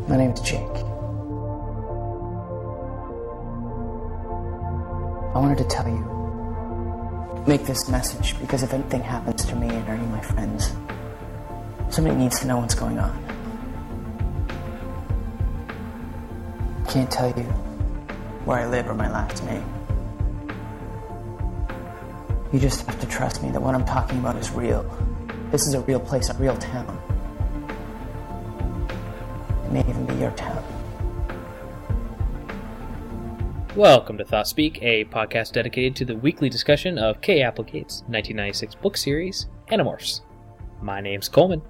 My name's Jake. I wanted to tell you, make this message, because if anything happens to me or any of my friends, somebody needs to know what's going on. I can't tell you where I live or my last name. You just have to trust me that what I'm talking about is real. This is a real place, a real town. It may even be your town. Welcome to Thoughtspeak, a podcast dedicated to the weekly discussion of K. Applegate's 1996 book series, Animorphs. My name's Coleman.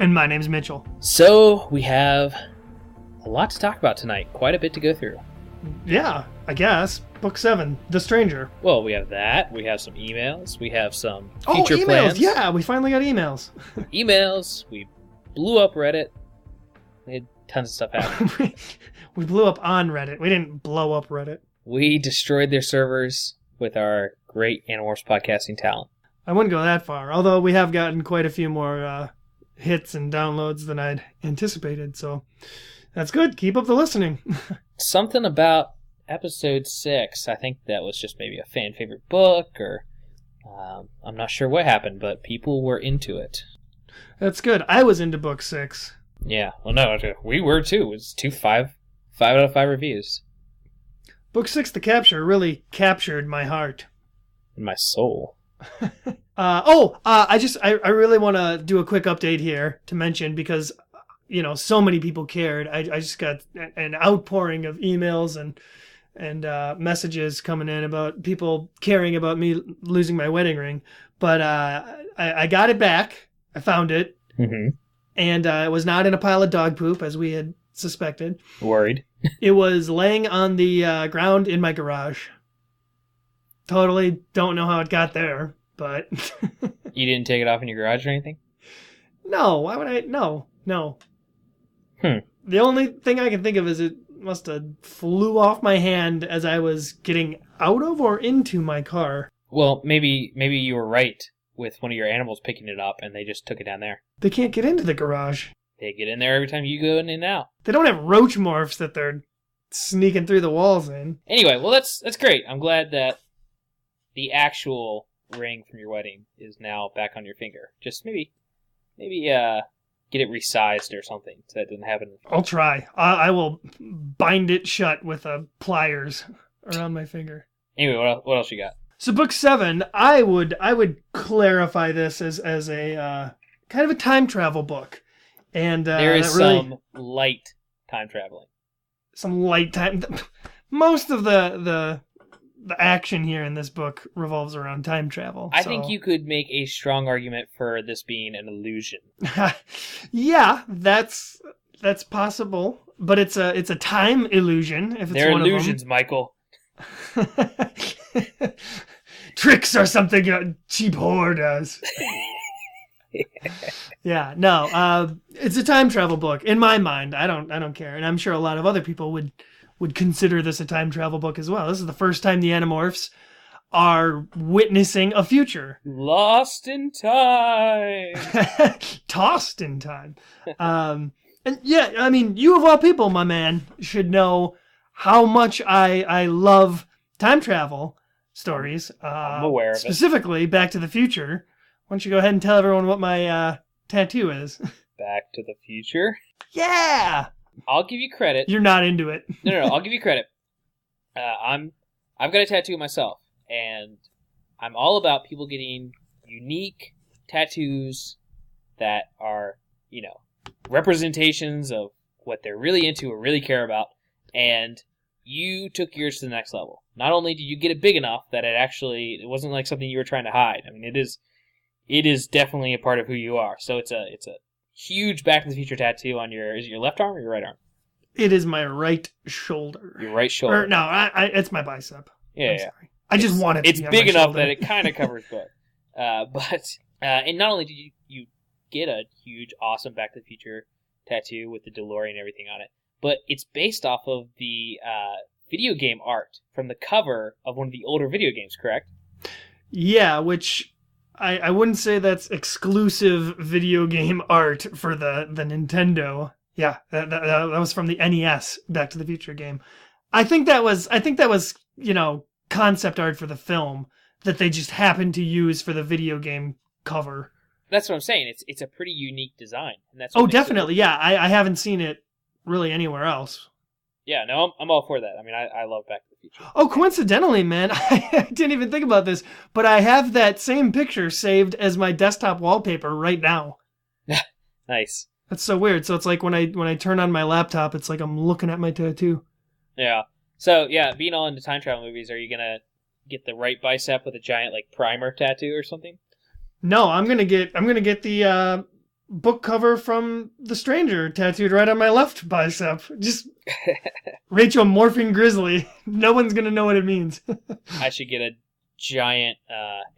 And my name's Mitchell. So, we have a lot to talk about tonight. Quite a bit to go through. Yeah, I guess. Book 7, The Stranger. Well, we have that. We have some emails. We have some future emails. Plans. Yeah, we finally got emails. Emails. We blew up Reddit. We had tons of stuff happen. We blew up on Reddit. We didn't blow up Reddit. We destroyed their servers with our great Animorphs podcasting talent. I wouldn't go that far, although we have gotten quite a few more hits and downloads than I'd anticipated, so that's good. Keep up the listening. Something about episode 6, I think that was just maybe a fan favorite book, or I'm not sure what happened, but people were into it. That's good. I was into book 6. Yeah, well, no, we were too. It was 5 out of 5 reviews. Book 6, The Capture, really captured my heart. And my soul. I really want to do a quick update here to mention, because so many people cared. I just got an outpouring of emails and messages coming in about people caring about me losing my wedding ring. But I got it back. I found it. Mm-hmm. And it was not in a pile of dog poop, as we had suspected. Worried. It was laying on the ground in my garage. Totally don't know how it got there, but... You didn't take it off in your garage or anything? No, why would I? No. The only thing I can think of is it must have flew off my hand as I was getting out of or into my car. Well, maybe you were right with one of your animals picking it up and they just took it down there. They can't get into the garage. They get in there every time you go in and out. They don't have roach morphs that they're sneaking through the walls in. Anyway, well, that's great. I'm glad that the actual ring from your wedding is now back on your finger. Just maybe get it resized or something so that doesn't happen. I'll try. I will bind it shut with pliers around my finger. Anyway, what else you got? So book 7, I would clarify this as a kind of a time travel book. And there is some light time traveling. Some light time. Most of the action here in this book revolves around time travel. I think you could make a strong argument for this being an illusion. Yeah, that's possible, but it's a time illusion. If it's They're one illusions, of them. Michael. Tricks are something a cheap whore does. Yeah, no, it's a time travel book in my mind. I don't care, and I'm sure a lot of other people would consider this a time travel book as well. This is the first time the Animorphs are witnessing a future. Lost in time. Tossed in time. And yeah, I mean, you of all people, my man, should know how much I love time travel stories. I'm aware of it. Specifically, Back to the Future. Why don't you go ahead and tell everyone what my tattoo is? Back to the Future? Yeah! I'll give you credit. You're not into it. No, I'll give you credit. I've got a tattoo myself, and I'm all about people getting unique tattoos that are, representations of what they're really into or really care about, and you took yours to the next level. Not only did you get it big enough that it wasn't like something you were trying to hide. I mean, it is definitely a part of who you are. So it's a huge Back to the Future tattoo on is it your left arm or your right arm? It is my right shoulder. Your right shoulder. Or, no, it's my bicep. Yeah. Sorry. I just want it to It's be on big my enough shoulder. that it kind of covers both. And not only did you get a huge, awesome Back to the Future tattoo with the DeLorean and everything on it, but it's based off of the video game art from the cover of one of the older video games, correct? Yeah, which I wouldn't say that's exclusive video game art for the Nintendo Yeah, that was from the NES Back to the Future game. I think that was concept art for the film that they just happened to use for the video game cover. That's what I'm saying. It's a pretty unique design, and that's what definitely. Yeah, I haven't seen it really anywhere else. Yeah, no, I'm all for that. I mean, I love Back to the Future. Oh, coincidentally, man, I didn't even think about this, but I have that same picture saved as my desktop wallpaper right now. Nice. That's so weird. So it's like when I turn on my laptop, it's like I'm looking at my tattoo. Yeah. So yeah, being all into time travel movies, are you gonna get the right bicep with a giant like primer tattoo or something? No, I'm gonna get the book cover from The Stranger tattooed right on my left bicep. Just Rachel morphing grizzly. No one's gonna know what it means. I should get a giant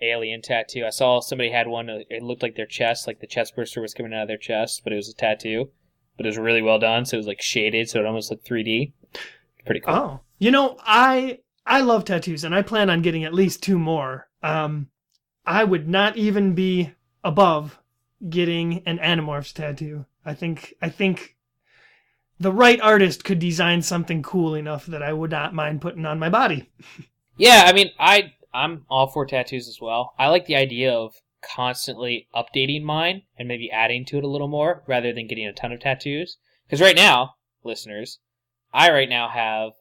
alien tattoo. I saw somebody had one. It looked like their chest, like the chest burster was coming out of their chest, but it was a tattoo. But it was really well done, so it was like shaded, so it almost looked 3D. Pretty cool. Oh, I love tattoos, and I plan on getting at least 2 more. I would not even be above getting an Animorphs tattoo. I think the right artist could design something cool enough that I would not mind putting on my body. Yeah, I mean, I'm all for tattoos as well. I like the idea of constantly updating mine and maybe adding to it a little more rather than getting a ton of tattoos. Because right now, listeners, I right now have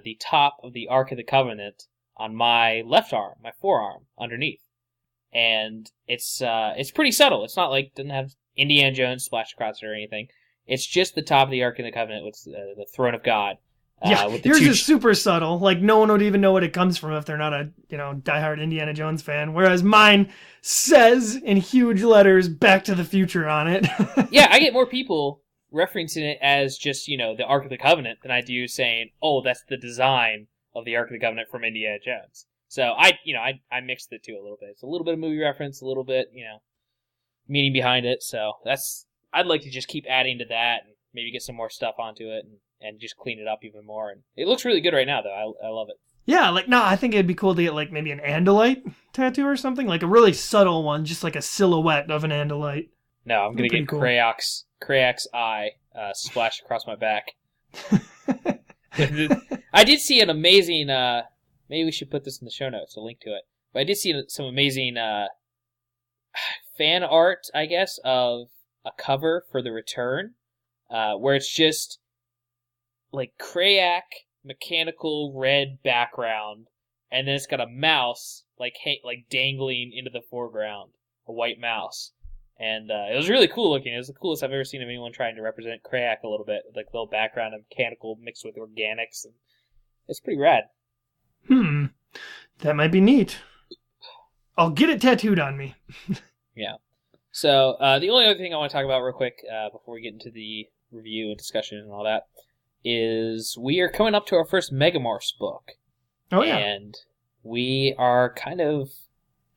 the top of the Ark of the Covenant on my left arm, my forearm, underneath. And it's pretty subtle. It's not like, doesn't have Indiana Jones splashed across it or anything. It's just the top of the Ark of the Covenant with the Throne of God. Yeah, yours is super subtle. Like, no one would even know what it comes from if they're not a, diehard Indiana Jones fan. Whereas mine says in huge letters, Back to the Future on it. Yeah, I get more people referencing it as just, the Ark of the Covenant than I do saying, oh, that's the design of the Ark of the Covenant from Indiana Jones. So I mixed the two a little bit. It's a little bit of movie reference, a little bit, meaning behind it. So I'd like to just keep adding to that and maybe get some more stuff onto it and just clean it up even more. And it looks really good right now, though. I love it. Yeah, I think it'd be cool to get like maybe an Andalite tattoo or something, like a really subtle one, just like a silhouette of an Andalite. No, I'm gonna get cool. Krayak's eye splashed across my back. I did see an amazing. Maybe we should put this in the show notes, a link to it. But I did see some amazing fan art, I guess, of a cover for The Return, where it's just like Krayak, mechanical red background, and then it's got a mouse like dangling into the foreground, a white mouse. And it was really cool looking. It was the coolest I've ever seen of anyone trying to represent Krayak a little bit, with like a little background of mechanical mixed with organics. And it's pretty rad. That might be neat. I'll get it tattooed on me. Yeah. So the only other thing I want to talk about real quick before we get into the review and discussion and all that is we are coming up to our first Megamorphs book. Oh, yeah. And we are kind of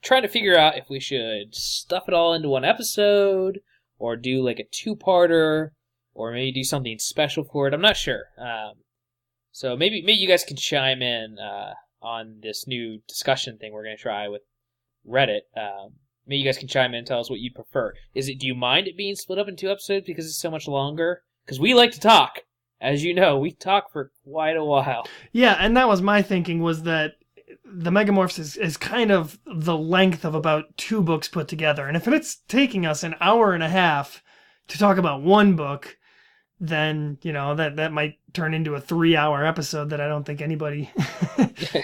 trying to figure out if we should stuff it all into one episode or do like a 2-parter or maybe do something special for it. I'm not sure. So maybe you guys can chime in on this new discussion thing we're going to try with Reddit. Maybe you guys can chime in and tell us what you'd prefer. Do you mind it being split up in 2 episodes because it's so much longer? Because we like to talk. As you know, we talk for quite a while. Yeah, and that was my thinking, was that the Megamorphs is kind of the length of about 2 books put together. And if it's taking us an hour and a half to talk about one book, then, that might turn into a 3-hour episode that I don't think anybody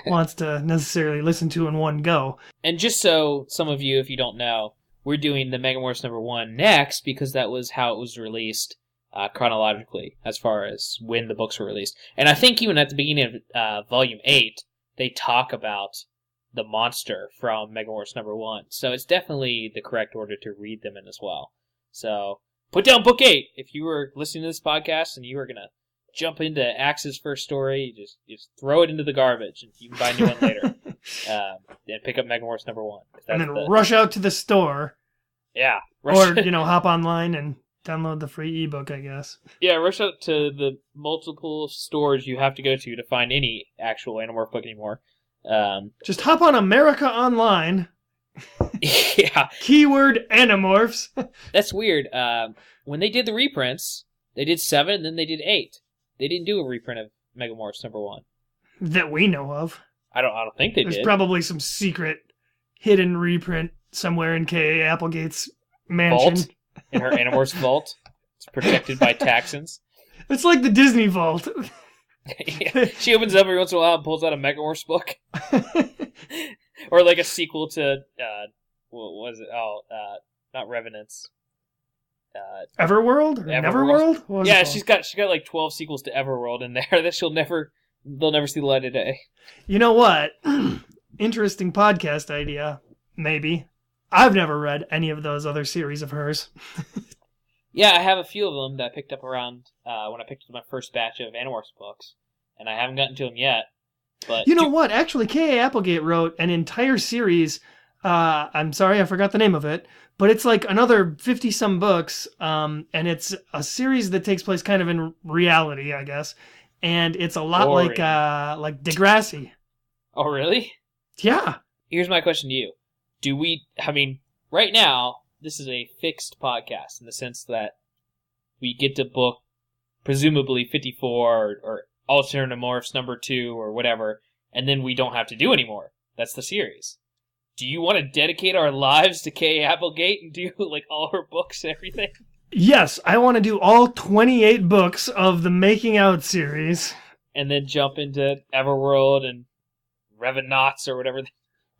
wants to necessarily listen to in one go. And just so some of you, if you don't know, we're doing the Megamorphs #1 next because that was how it was released chronologically as far as when the books were released. And I think even at the beginning of Volume 8, they talk about the monster from Megamorphs #1. So it's definitely the correct order to read them in as well. So put down Book 8. If you were listening to this podcast and you were going to jump into Axe's first story, just throw it into the garbage and you can buy a new one later. And pick up Megamorphs #1. And then rush out to the store. Yeah. Or, hop online and download the free ebook, I guess. Yeah, rush out to the multiple stores you have to go to find any actual Animorph book anymore. Just hop on America Online. Yeah. Keyword Animorphs. That's weird. When they did the reprints, They did 7, and then they did 8. They didn't do a reprint of Megamorphs #1. That we know of. I don't think they did. There's probably some secret hidden reprint somewhere in K.A. Applegate's mansion. Vault? In her Animorphs vault. It's protected by Taxons. It's like the Disney vault. Yeah. She opens it up every once in a while and pulls out a Megamorphs book. Or like a sequel to, what was it? Not Revenants. Everworld? Or Neverworld? What was it called? She's got like 12 sequels to Everworld in there that they'll never see the light of day. You know what? Interesting podcast idea, maybe. I've never read any of those other series of hers. Yeah, I have a few of them that I picked up around when I picked up my first batch of Animorphs books, and I haven't gotten to them yet. But you know what? Actually, K.A. Applegate wrote an entire series. I'm sorry, I forgot the name of it, but it's like another 50-some books, and it's a series that takes place kind of in reality, I guess, and it's a lot like Degrassi. Oh, really? Yeah. Here's my question to you. Right now, this is a fixed podcast in the sense that we get to book presumably 54 or Alternate Morphs #2 or whatever, and then we don't have to do anymore. That's the series. Do you want to dedicate our lives to K. Applegate and do like all her books and everything? Yes, I want to do all 28 books of the Making Out series. And then jump into Everworld and Revenants or whatever.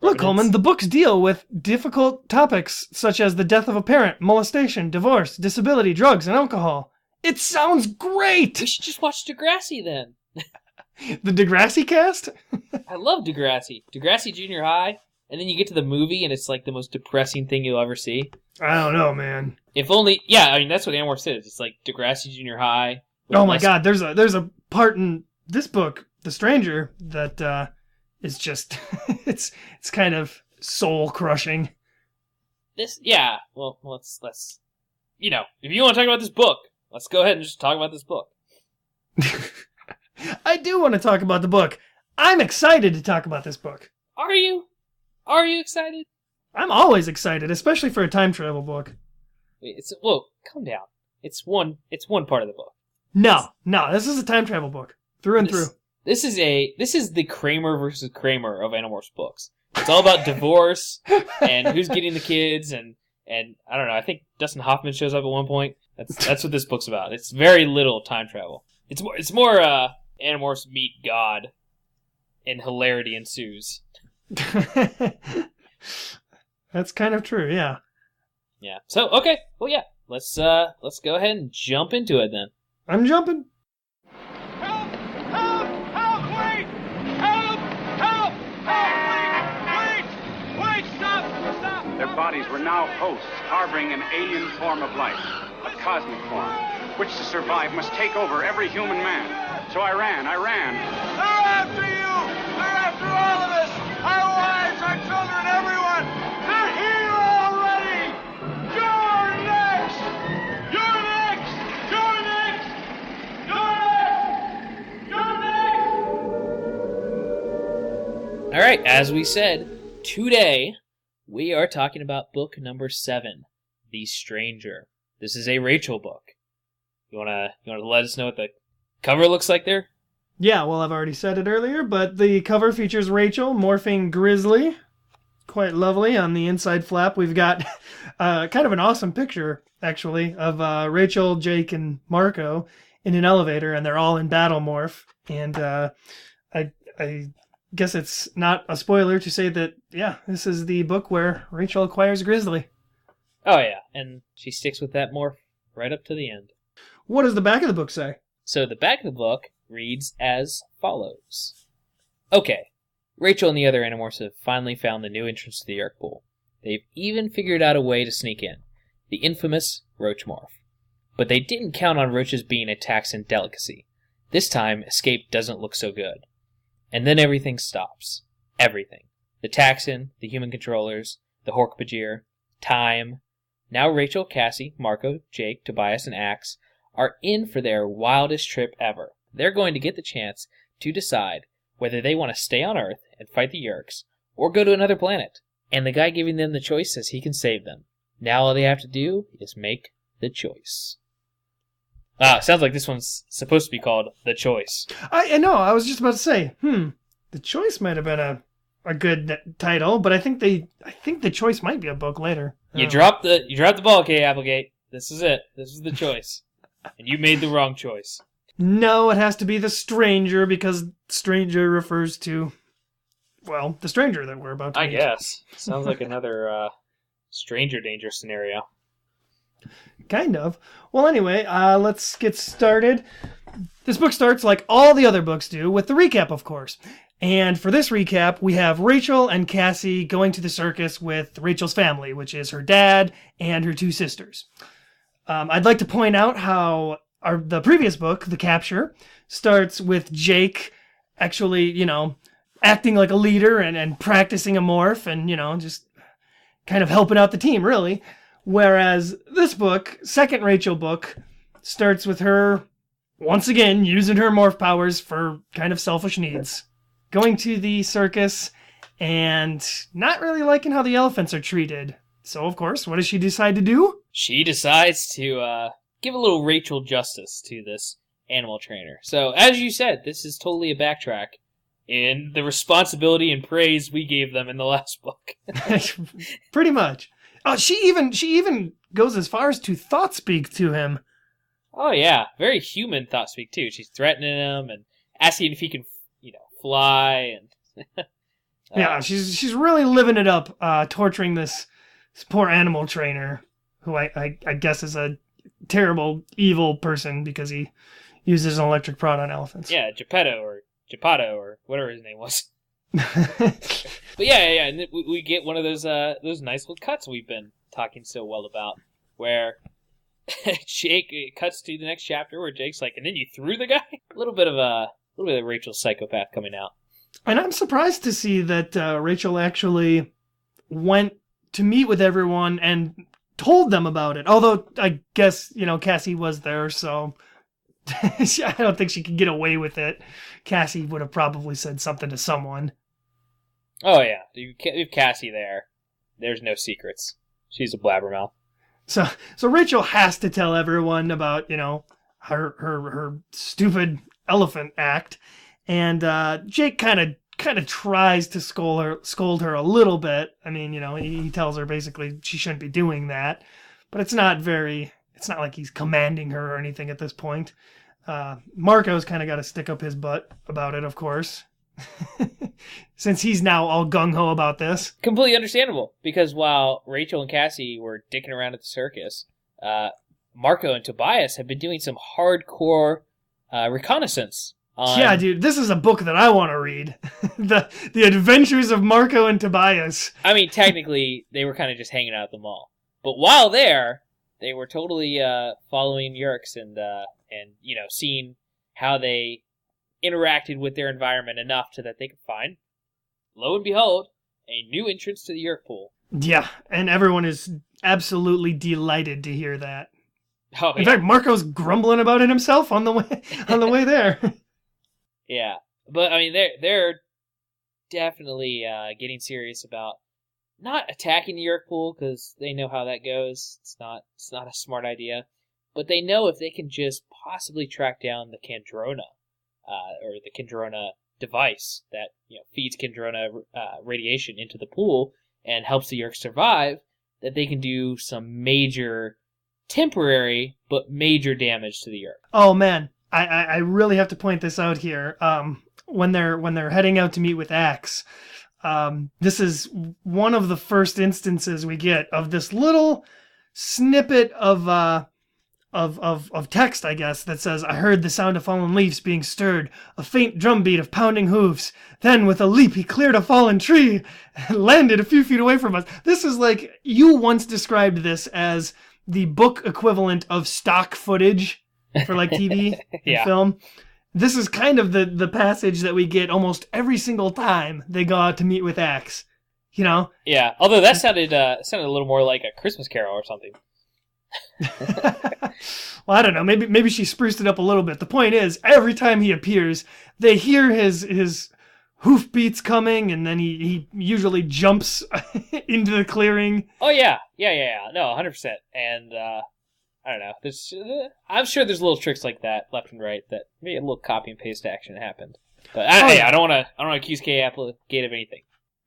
Look, Coleman, the books deal with difficult topics such as the death of a parent, molestation, divorce, disability, drugs, and alcohol. It sounds great! We should just watch Degrassi then. The Degrassi cast? I love Degrassi. Degrassi Junior High, and then you get to the movie and it's like the most depressing thing you'll ever see. I don't know, man. If only, that's what Animorphs is. It's like Degrassi Junior High. Oh my god, there's a part in this book, The Stranger, that is just, it's kind of soul-crushing. Let's, if you want to talk about this book, let's go ahead and just talk about this book. I do want to talk about the book. I'm excited to talk about this book. Are you? Are you excited? I'm always excited, especially for a time travel book. Calm down. It's one part of the book. No, this is a time travel book. Through and through. This is the Kramer versus Kramer of Animorphs books. It's all about divorce and who's getting the kids and I don't know, I think Dustin Hoffman shows up at one point. That's what this book's about. It's very little time travel. It's more Animorphs meet God and hilarity ensues. That's kind of true, yeah. Yeah. So, okay. Well, yeah. Let's go ahead and jump into it then. I'm jumping. Help! Help! Help! Wait! Help! Help! Help! Wait! Stop! Their bodies were now hosts, harboring an alien form of life, a cosmic form, which to survive must take over every human man. So I ran. They're after you! They're after all of us! Our wives, our children, everyone! They're here already! You're next! You're next! You're next! You're next! All right. As we said, today we are talking about book number 7, The Stranger. This is a Rachel book. You wanna let us know what the cover looks like there? Yeah, well, I've already said it earlier, but the cover features Rachel morphing Grizzly. Quite lovely. On the inside flap, we've got kind of an awesome picture, actually, of Rachel, Jake, and Marco in an elevator, and they're all in battle morph. And I guess it's not a spoiler to say that, yeah, this is the book where Rachel acquires Grizzly. Oh, yeah, and she sticks with that morph right up to the end. What does the back of the book say? So the back of the book reads as follows. Okay, Rachel and the other Animorphs have finally found the new entrance to the Yeerk Pool. They've even figured out a way to sneak in, the infamous Roach Morph. But they didn't count on roaches being a Taxon delicacy. This time, escape doesn't look so good. And then everything stops. Everything. The Taxon, the human controllers, the Hork-Bajir, time. Now Rachel, Cassie, Marco, Jake, Tobias, and Axe are in for their wildest trip ever. They're going to get the chance to decide whether they want to stay on Earth and fight the Yeerks, or go to another planet. And the guy giving them the choice says he can save them. Now all they have to do is make the choice. Sounds like this one's supposed to be called The Choice. I know. I was just about to say, The Choice might have been a good title, but I think The Choice might be a book later. You dropped the ball, Kay Applegate. This is it. This is The Choice. And you made the wrong choice. No, it has to be The Stranger, because Stranger refers to, well, the stranger that we're about to meet. I guess. Sounds like another stranger danger scenario. Kind of. Well, anyway, let's get started. This book starts like all the other books do, with the recap, of course. And for this recap, we have Rachel and Cassie going to the circus with Rachel's family, which is her dad and her 2 sisters. I'd like to point out how the previous book, The Capture, starts with Jake actually, acting like a leader and practicing a morph and, just kind of helping out the team, really. Whereas this book, second Rachel book, starts with her, once again, using her morph powers for kind of selfish needs. Going to the circus and not really liking how the elephants are treated. So, of course, what does she decide to do? She decides to give a little Rachel justice to this animal trainer. So, as you said, this is totally a backtrack in the responsibility and praise we gave them in the last book. Pretty much. She even goes as far as to Thoughtspeak to him. Oh, yeah. Very human Thoughtspeak, too. She's threatening him and asking if he can, fly. And yeah, she's really living it up, torturing this poor animal trainer, who I guess is a terrible, evil person because he uses an electric prod on elephants. Yeah, Geppetto or whatever his name was. But yeah, and we get one of those nice little cuts we've been talking so well about, where Jake, it cuts to the next chapter where Jake's like, and then you threw the guy? A little bit of Rachel's psychopath coming out. And I'm surprised to see that Rachel actually went to meet with everyone and told them about it. Although, I guess, Cassie was there, so I don't think she could get away with it. Cassie would have probably said something to someone. Oh, yeah. You have Cassie there. There's no secrets. She's a blabbermouth. So Rachel has to tell everyone about, her stupid elephant act. And Jake kind of tries to scold her a little bit. I mean, he tells her basically she shouldn't be doing that. But it's not like he's commanding her or anything at this point. Marco's kind of got to stick up his butt about it, of course. Since he's now all gung-ho about this. Completely understandable, because while Rachel and Cassie were dicking around at the circus, Marco and Tobias have been doing some hardcore reconnaissance. Yeah, dude, this is a book that I want to read. The Adventures of Marco and Tobias. I mean, technically, they were kind of just hanging out at the mall. But while there, they were totally following Yerkes and seeing how they interacted with their environment enough so that they could find, lo and behold, a new entrance to the Yerk pool. Yeah, and everyone is absolutely delighted to hear that. Oh, in fact, Marco's grumbling about it himself on the way there. Yeah, but I mean, they're definitely getting serious about not attacking the Yerk pool, because they know how that goes. It's not a smart idea, but they know if they can just possibly track down the Kandrona, or the Kandrona device that feeds Kandrona radiation into the pool and helps the Yerk survive, that they can do some major, temporary but major damage to the Yerk. Oh man, I really have to point this out here. When they're heading out to meet with Axe, this is one of the first instances we get of this little snippet of text, I guess, that says, "I heard the sound of fallen leaves being stirred, a faint drumbeat of pounding hooves. Then, with a leap, he cleared a fallen tree and landed a few feet away from us." This is like, you once described this as the book equivalent of stock footage for like TV Yeah. and film. This is kind of the passage that we get almost every single time they go out to meet with Axe. Yeah, although that sounded a little more like a Christmas Carol or something. Well, I don't know. Maybe she spruced it up a little bit. The point is, every time he appears, they hear his hoofbeats coming, and then he usually jumps into the clearing. Oh yeah, no, 100%. And I don't know. There's, I'm sure there's little tricks like that left and right that maybe a little copy and paste action happened. But I don't want to accuse Applegate of anything.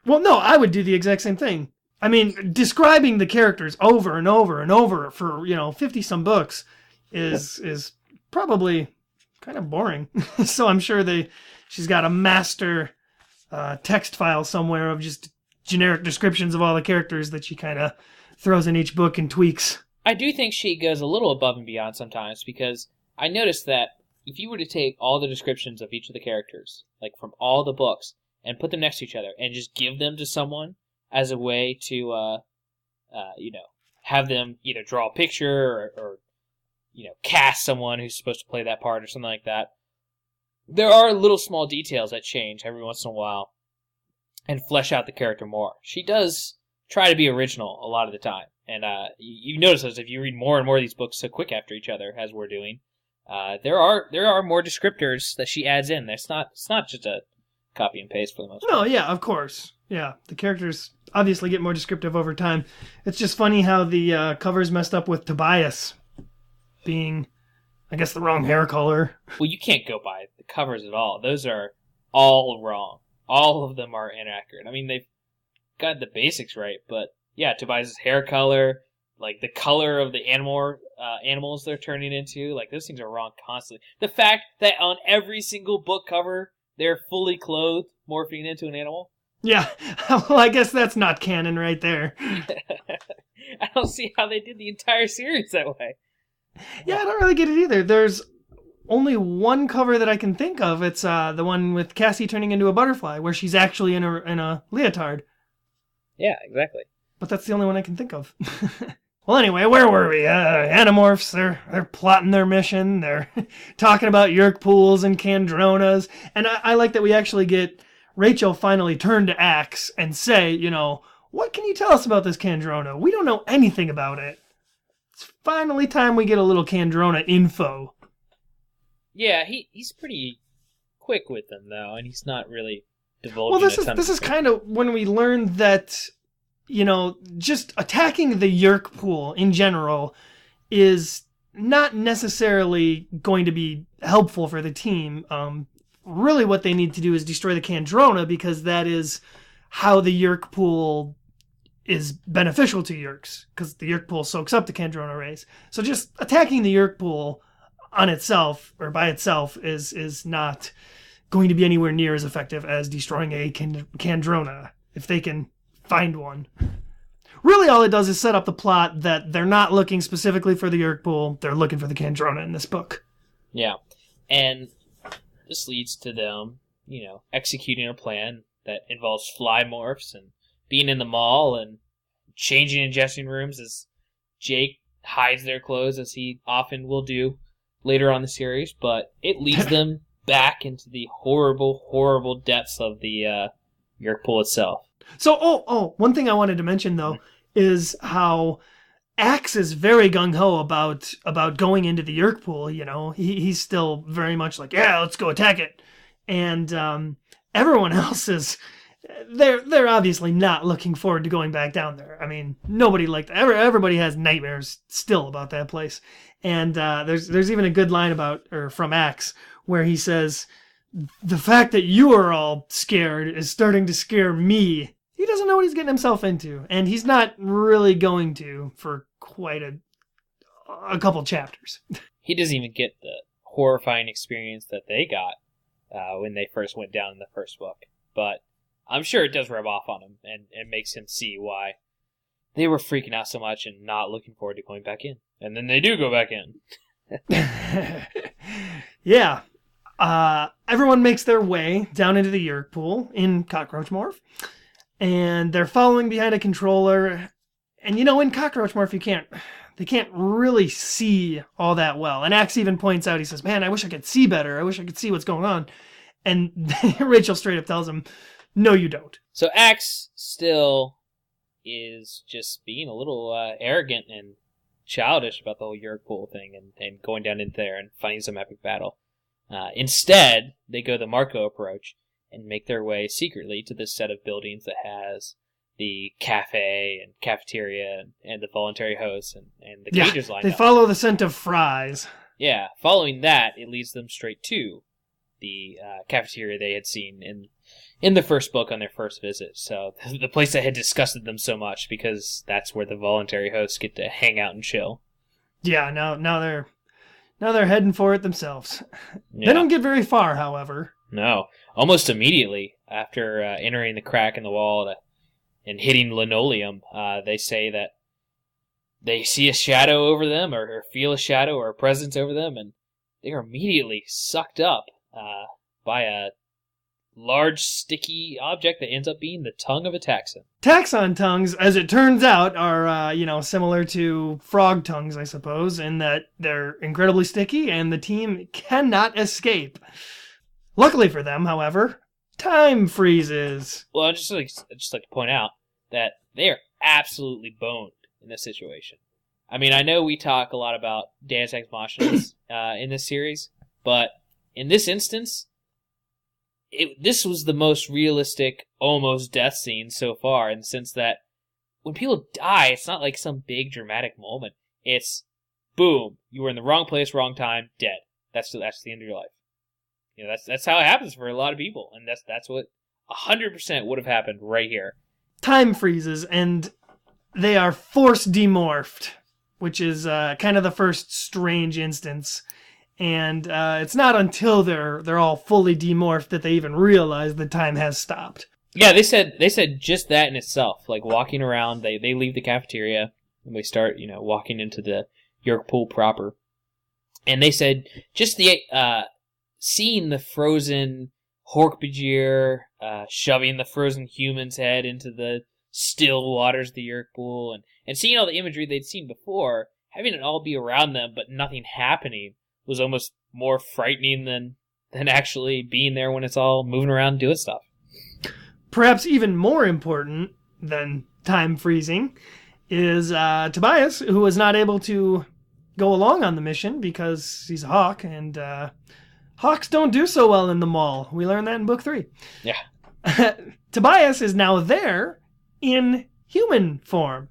Well, no, I would do the exact same thing. I mean, describing the characters over and over and over for 50-some books is probably kind of boring. So I'm sure she's got a master text file somewhere of just generic descriptions of all the characters that she kind of throws in each book and tweaks. I do think she goes a little above and beyond sometimes, because I noticed that if you were to take all the descriptions of each of the characters, like from all the books, and put them next to each other and just give them to someone as a way to, have them either draw a picture or cast someone who's supposed to play that part or something like that, there are little small details that change every once in a while and flesh out the character more. She does try to be original a lot of the time. And you notice this if you read more and more of these books so quick after each other, as we're doing. There are more descriptors that she adds in. It's not just a copy and paste for the most part. No, yeah, of course. Yeah, the characters obviously get more descriptive over time. It's just funny how the cover's messed up with Tobias being, I guess, the wrong hair color. Well, you can't go by the covers at all. Those are all wrong. All of them are inaccurate. I mean, they've got the basics right, but yeah, Tobias' hair color, like the color of the animals they're turning into, like those things are wrong constantly. The fact that on every single book cover they're fully clothed, morphing into an animal. Yeah, well, I guess that's not canon right there. I don't see how they did the entire series that way. Yeah, I don't really get it either. There's only one cover that I can think of. It's the one with Cassie turning into a butterfly, where she's actually in a leotard. Yeah, exactly. But that's the only one I can think of. Well, anyway, where were we? Animorphs, they're plotting their mission. They're talking about Yerk pools and Kandronas. And I like that we actually get Rachel finally turn to Axe and say, what can you tell us about this Kandrona? We don't know anything about it. It's finally time we get a little Kandrona info. Yeah, he's pretty quick with them, though, and he's not really divulging a ton. This is kind of when we learn that, just attacking the Yerk pool in general is not necessarily going to be helpful for the team. Really what they need to do is destroy the Kandrona, because that is how the Yerk pool is beneficial to Yerks, because the Yerk pool soaks up the Kandrona rays. So just attacking the Yerk pool on itself, or by itself, is not going to be anywhere near as effective as destroying a Kandrona, if they can find one. Really all it does is set up the plot that they're not looking specifically for the Yerk pool, they're looking for the Kandrona in this book. Yeah, and this leads to them, executing a plan that involves fly morphs and being in the mall and changing in dressing rooms as Jake hides their clothes, as he often will do later on in the series, but it leads them back into the horrible, horrible depths of the Yerk pool itself. So, one thing I wanted to mention, though, is how Axe is very gung-ho about going into the Yerk pool, He's still very much like, yeah, let's go attack it. And everyone else is... They're obviously not looking forward to going back down there. I mean, nobody liked that. Everybody has nightmares still about that place. And there's even a good line from Axe where he says, the fact that you are all scared is starting to scare me. He doesn't know what he's getting himself into, and he's not really going to for quite a couple chapters. He doesn't even get the horrifying experience that they got when they first went down in the first book. But I'm sure it does rub off on him, and it makes him see why they were freaking out so much and not looking forward to going back in. And then they do go back in. Yeah. Everyone makes their way down into the Yerk pool in Cockroach Morph, and they're following behind a controller. And in Cockroach Morph, they can't really see all that well. And Axe even points out, he says, man, I wish I could see better. I wish I could see what's going on. And Rachel straight up tells him, no, you don't. So Axe still is just being a little arrogant and childish about the whole Yerk pool thing and going down in there and fighting some epic battle. Instead, they go the Marco approach and make their way secretly to this set of buildings that has the cafe and cafeteria and the voluntary hosts and the cages lined they up. follow the scent of fries. Yeah, following that, it leads them straight to the cafeteria they had seen in the first book on their first visit. So the place that had disgusted them so much, because that's where the voluntary hosts get to hang out and chill. Yeah, now they're heading for it themselves. Yeah. They don't get very far, however. No, almost immediately after entering the crack in the wall and hitting linoleum, they say that they see a shadow over them or feel a shadow or a presence over them, and they are immediately sucked up by a large sticky object that ends up being the tongue of a taxon. Taxon tongues, as it turns out, are similar to frog tongues, I suppose, in that they're incredibly sticky and the team cannot escape. Luckily for them, however, time freezes. Well, I'd just like to point out that they are absolutely boned in this situation. I mean, I know we talk a lot about Deus Ex Machinas in this series, but in this instance, this was the most realistic, almost death scene so far, in the sense that when people die, it's not like some big dramatic moment. It's, boom, you were in the wrong place, wrong time, dead. That's the end of your life. You know, that's how it happens for a lot of people, and that's what 100% would have happened right here. Time freezes, and they are force demorphed, which is kind of the first strange instance. And it's not until they're all fully demorphed that they even realize the time has stopped. Yeah, they said just that in itself. Like walking around, they leave the cafeteria and they start, walking into the York Pool proper. And they said just the seeing the frozen Hork-Bajir shoving the frozen human's head into the still waters of the York Pool, and seeing all the imagery they'd seen before, having it all be around them but nothing happening was almost more frightening than actually being there when it's all moving around doing stuff. Perhaps even more important than time freezing is Tobias, who was not able to go along on the mission because he's a hawk, and hawks don't do so well in the mall. We learned that in book 3. Yeah. Tobias is now there in human form.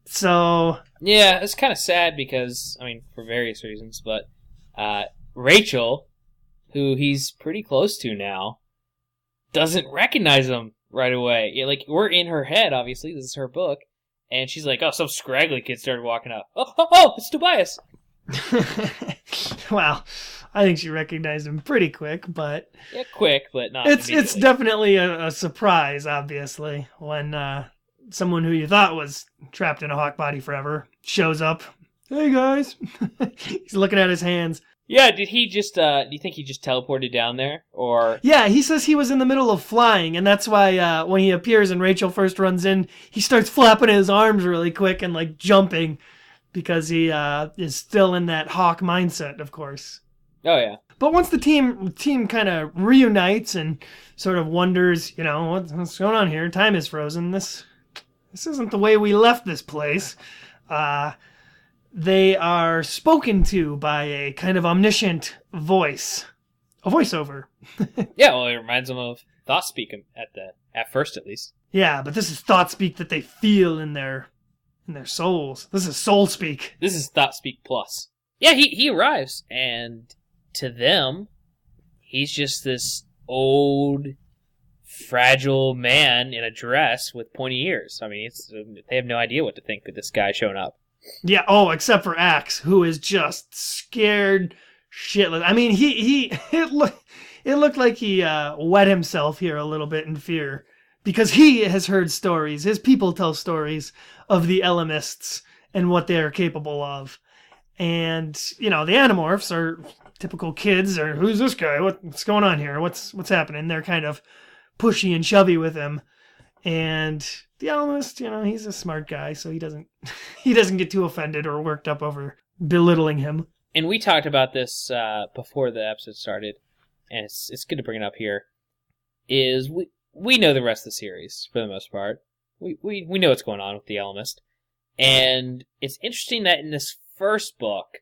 So... yeah, it's kind of sad because, for various reasons, but Rachel, who he's pretty close to now, doesn't recognize him right away. Yeah, like, we're in her head, obviously. This is her book. And she's like, oh, some scraggly kid started walking up. Oh, it's Tobias. Well, I think she recognized him pretty quick, but... yeah, quick, but not It's definitely a surprise, obviously, when someone who you thought was trapped in a hawk body forever shows up. Hey, guys. He's looking at his hands. Yeah, did he just, do you think he just teleported down there, or? Yeah, he says he was in the middle of flying, and that's why when he appears and Rachel first runs in, he starts flapping his arms really quick and, jumping, because he is still in that hawk mindset, of course. Oh, yeah. But once the team kind of reunites and sort of wonders, what's going on here? Time is frozen. This isn't the way we left this place. They are spoken to by a kind of omniscient voice. A voiceover. Yeah, well, it reminds them of Thoughtspeak at first, at least. Yeah, but this is Thoughtspeak that they feel in their souls. This is Soul Speak. This is Thoughtspeak Plus. Yeah, he arrives, and to them, he's just this old, fragile man in a dress with pointy ears. They have no idea what to think of this guy showing up. Yeah, except for Axe, who is just scared shitless. It looked like he wet himself here a little bit in fear, because he has heard stories. His people tell stories of the Elamists and what they are capable of. And, the Animorphs are typical kids, or who's this guy? What's going on here? What's happening? They're kind of pushy and shovey with him. And the Elamist, he's a smart guy, so he doesn't get too offended or worked up over belittling him. And we talked about this before the episode started, and it's good to bring it up here. Is we know the rest of the series for the most part. We know what's going on with the Elamist, and it's interesting that in this first book,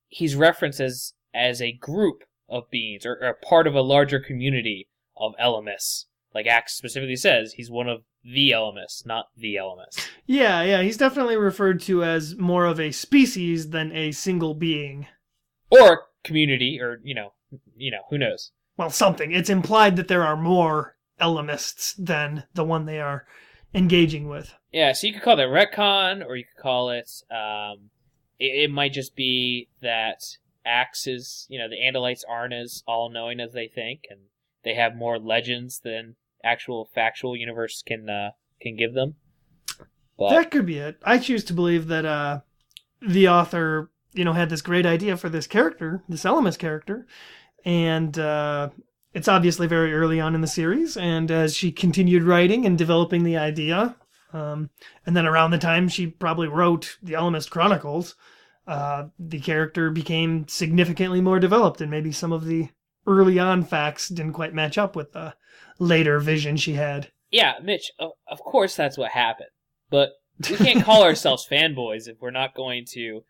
he's referenced as a group of beings or a part of a larger community of Elamists. Like Axe specifically says, he's one of the Ellimist, not the Ellimist. Yeah, he's definitely referred to as more of a species than a single being. Or community, or, who knows? Well, something. It's implied that there are more Ellimists than the one they are engaging with. Yeah, so you could call it retcon, or you could call it, it might just be that Axe is, the Andalites aren't as all-knowing as they think, and they have more legends than actual factual universe can give them. But that could be it. I choose to believe that the author, had this great idea for this character, this Ellimist character, and it's obviously very early on in the series, and as she continued writing and developing the idea, and then around the time she probably wrote the Ellimist Chronicles, the character became significantly more developed, and maybe some of the early on facts didn't quite match up with the later vision she had. Yeah, Mitch, of course that's what happened, but we can't call ourselves fanboys if we're not going to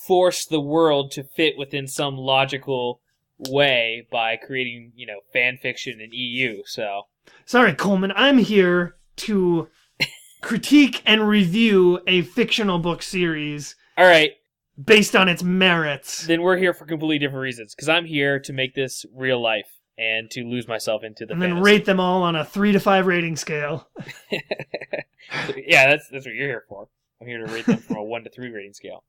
force the world to fit within some logical way by creating, fan fiction in EU, so... Sorry, Coleman, I'm here to critique and review a fictional book series. All right. Based on its merits. Then we're here for completely different reasons, because I'm here to make this real life and to lose myself into the fantasy. And then rate them all on a 3 to 5 rating scale. Yeah, that's what you're here for. I'm here to rate them from a 1 to 3 rating scale.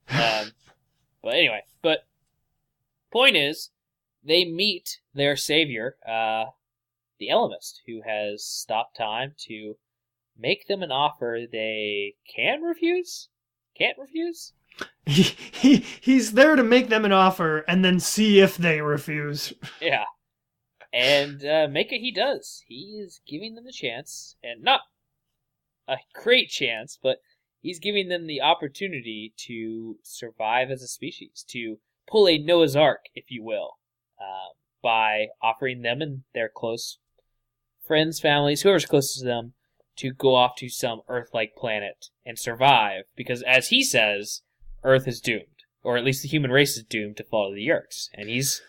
But anyway, point is, they meet their savior, the Ellimist, who has stopped time to make them an offer they can refuse? Can't refuse? He's there to make them an offer and then see if they refuse. Yeah. And make it he does. He is giving them the chance, and not a great chance, but he's giving them the opportunity to survive as a species, to pull a Noah's Ark, if you will, by offering them and their close friends, families, whoever's closest to them, to go off to some Earth-like planet and survive, because as he says, Earth is doomed, or at least the human race is doomed to fall to the Yeerks, and he's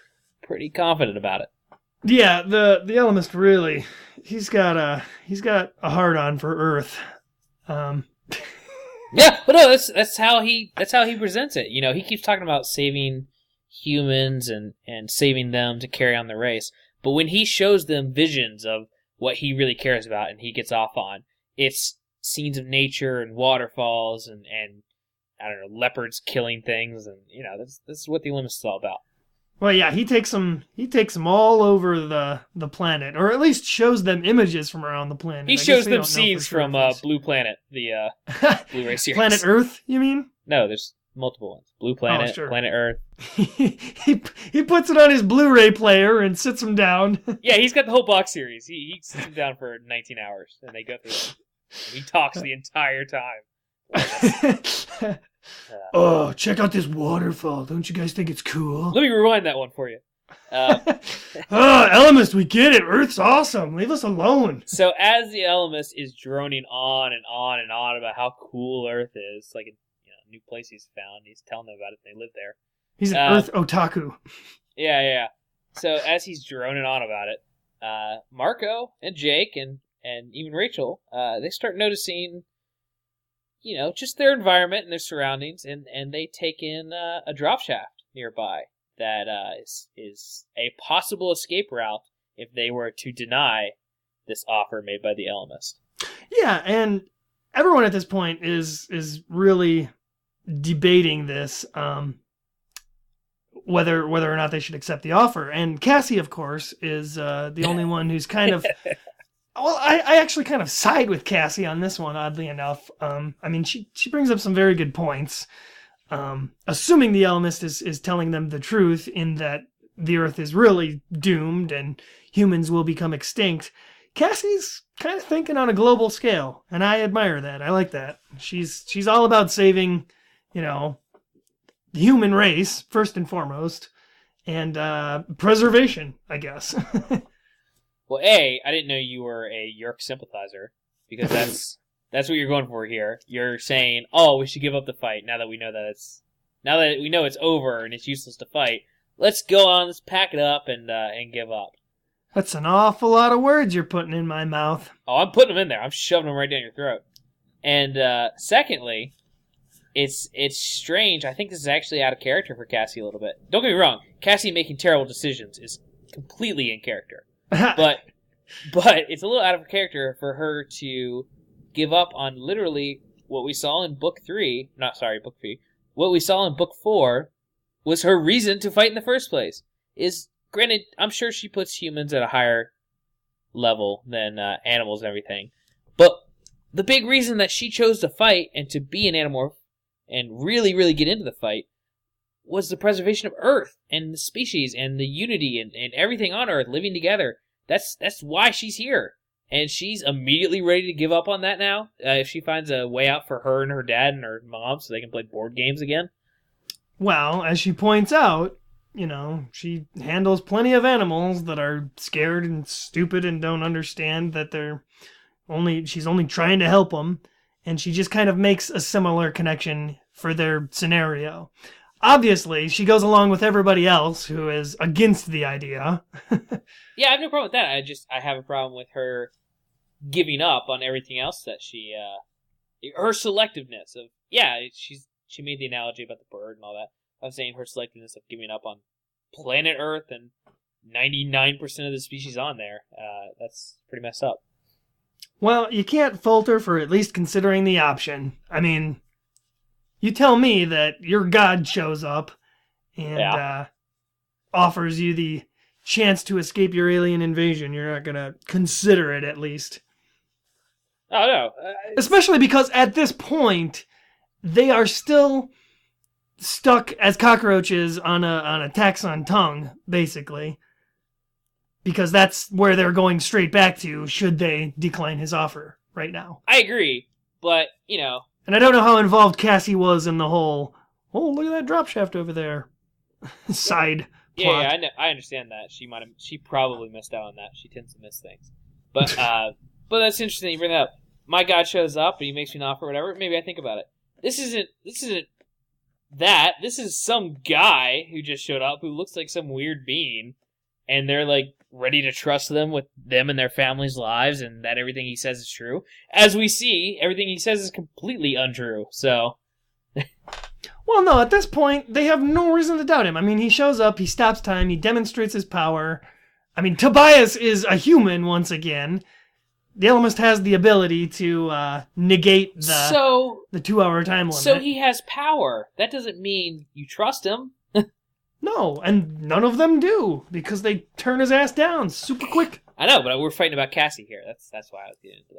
pretty confident about it. Yeah, the Ellimist really, he's got a hard-on for Earth. Yeah, but no, that's how he presents it. He keeps talking about saving humans and saving them to carry on the race, but when he shows them visions of what he really cares about and he gets off on, it's scenes of nature and waterfalls and I don't know, leopards killing things, and this is what the Ellimist is all about. Well, yeah, he takes them all over the planet, or at least shows them images from around the planet. He shows them scenes from Blue Planet, the Blu-ray series. Planet Earth, you mean? No, there's multiple ones. Blue Planet, sure. Planet Earth. he puts it on his Blu-ray player and sits them down. Yeah, he's got the whole box series. He sits them down for 19 hours, and they go through it. He talks the entire time. Oh, check out this waterfall. Don't you guys think it's cool? Let me rewind that one for you. Ellimist, we get it. Earth's awesome. Leave us alone. So as the Ellimist is droning on and on and on about how cool Earth is, like a new place he's found, he's telling them about it, and they live there. He's an Earth otaku. Yeah. So as he's droning on about it, Marco and Jake and even Rachel, they start noticing, just their environment and their surroundings, and they take in a drop shaft nearby that is a possible escape route if they were to deny this offer made by the Ellimist. Yeah, and everyone at this point is really debating this, whether or not they should accept the offer. And Cassie, of course, is the only one who's kind of... Well, I actually kind of side with Cassie on this one, oddly enough. She brings up some very good points. Assuming the Ellimist is telling them the truth in that the Earth is really doomed and humans will become extinct, Cassie's kind of thinking on a global scale, and I admire that. I like that. She's all about saving, the human race, first and foremost, and preservation, I guess. Well, I didn't know you were a Yeerk sympathizer, because that's what you're going for here. You're saying, we should give up the fight now that we know it's over and it's useless to fight. Let's go on, let's pack it up and give up. That's an awful lot of words you're putting in my mouth. Oh, I'm putting them in there. I'm shoving them right down your throat. And secondly, it's strange. I think this is actually out of character for Cassie a little bit. Don't get me wrong. Cassie making terrible decisions is completely in character. But it's a little out of character for her to give up on literally what we saw in book 3. Book 3. What we saw in book 4 was her reason to fight in the first place. Granted, I'm sure she puts humans at a higher level than animals and everything. But the big reason that she chose to fight and to be an Animorph and really, really get into the fight was the preservation of Earth and the species and the unity and everything on Earth living together. That's why she's here. And she's immediately ready to give up on that now if she finds a way out for her and her dad and her mom so they can play board games again. Well, as she points out, she handles plenty of animals that are scared and stupid and don't understand that she's only trying to help them. And she just kind of makes a similar connection for their scenario. Obviously, she goes along with everybody else who is against the idea. Yeah, I have no problem with that. I have a problem with her giving up on everything else that she, her selectiveness of, she made the analogy about the bird and all that. I was saying her selectiveness of giving up on planet Earth and 99% of the species on there. That's pretty messed up. Well, you can't fault her for at least considering the option. I mean, you tell me that your god shows up and offers you the chance to escape your alien invasion. You're not going to consider it, at least. Oh, no. Especially because at this point, they are still stuck as cockroaches on a taxon tongue, basically. Because that's where they're going straight back to, should they decline his offer right now. I agree, but, And I don't know how involved Cassie was in the whole, look at that drop shaft over there, side plot. Yeah, I understand that. She probably missed out on that. She tends to miss things. But that's interesting you bring that up. My god shows up and he makes me an offer or whatever. Maybe I think about it. This isn't that. This is some guy who just showed up who looks like some weird being. And they're ready to trust them with them and their families' lives and that everything he says is true. As we see, everything he says is completely untrue. So, well, no, at this point, they have no reason to doubt him. I mean, he shows up, he stops time, he demonstrates his power. I mean, Tobias is a human once again. The Elemist has the ability to negate the 2-hour time limit. So he has power. That doesn't mean you trust him. No, and none of them do, because they turn his ass down super quick. I know, but we're fighting about Cassie here. That's why I was getting into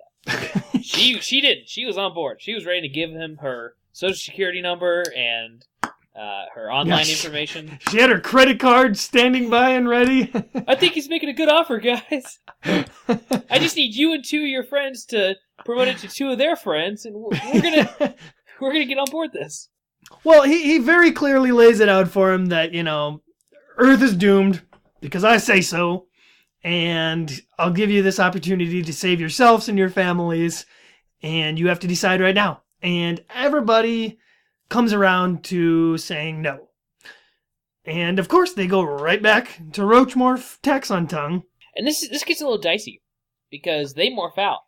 that. She didn't. She was on board. She was ready to give him her social security number and her online information. She had her credit card standing by and ready. I think he's making a good offer, guys. I just need you and 2 of your friends to promote it to 2 of their friends, and we're gonna get on board this. Well, he very clearly lays it out for him that, Earth is doomed because I say so, and I'll give you this opportunity to save yourselves and your families, and you have to decide right now. And everybody comes around to saying no. And, of course, they go right back to Roachmorph taxon tongue. And this gets a little dicey, because they morph out.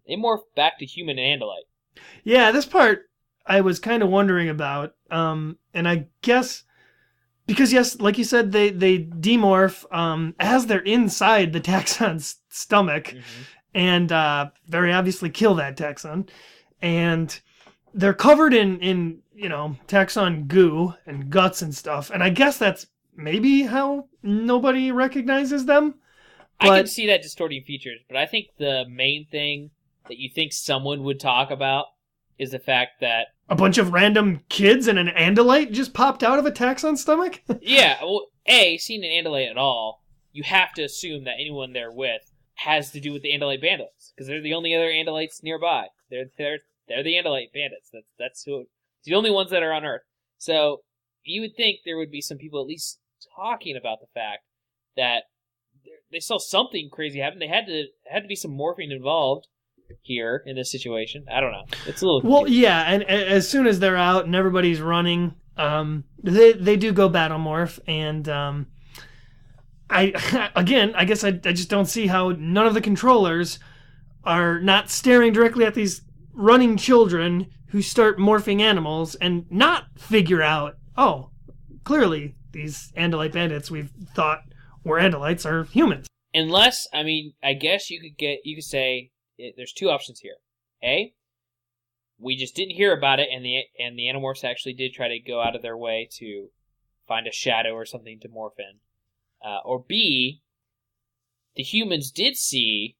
They morph back to human and Andalite. Yeah, this part I was kind of wondering about, and I guess because yes, like you said, they demorph as they're inside the taxon's stomach, and very obviously kill that taxon, and they're covered in taxon goo and guts and stuff, and I guess that's maybe how nobody recognizes them. But I can see that distorting features, but I think the main thing that you think someone would talk about is the fact that a bunch of random kids and an Andalite just popped out of a taxon stomach? Yeah, well, seeing an Andalite at all, you have to assume that anyone they're with has to do with the Andalite bandits, because they're the only other Andalites nearby. They're the Andalite bandits. That's who. It's the only ones that are on Earth. So you would think there would be some people at least talking about the fact that they saw something crazy happen. They had to be some morphing involved here in this situation. I don't know. It's a little confusing. Well, yeah, and as soon as they're out and everybody's running, they do go battle morph, and I guess I just don't see how none of the controllers are not staring directly at these running children who start morphing animals and not figure out, oh, clearly these Andalite bandits we've thought were Andalites are humans. Unless, I mean, I guess you could say there's two options here. A, we just didn't hear about it, and the Animorphs actually did try to go out of their way to find a shadow or something to morph in. Or B, the humans did see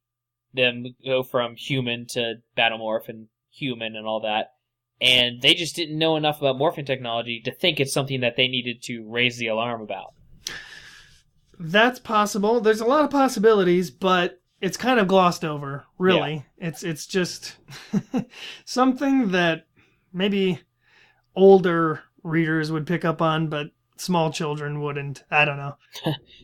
them go from human to Battlemorph and human and all that, and they just didn't know enough about morphing technology to think it's something that they needed to raise the alarm about. That's possible. There's a lot of possibilities, but it's kind of glossed over, really. Yeah. It's just something that maybe older readers would pick up on, but small children wouldn't. I don't know.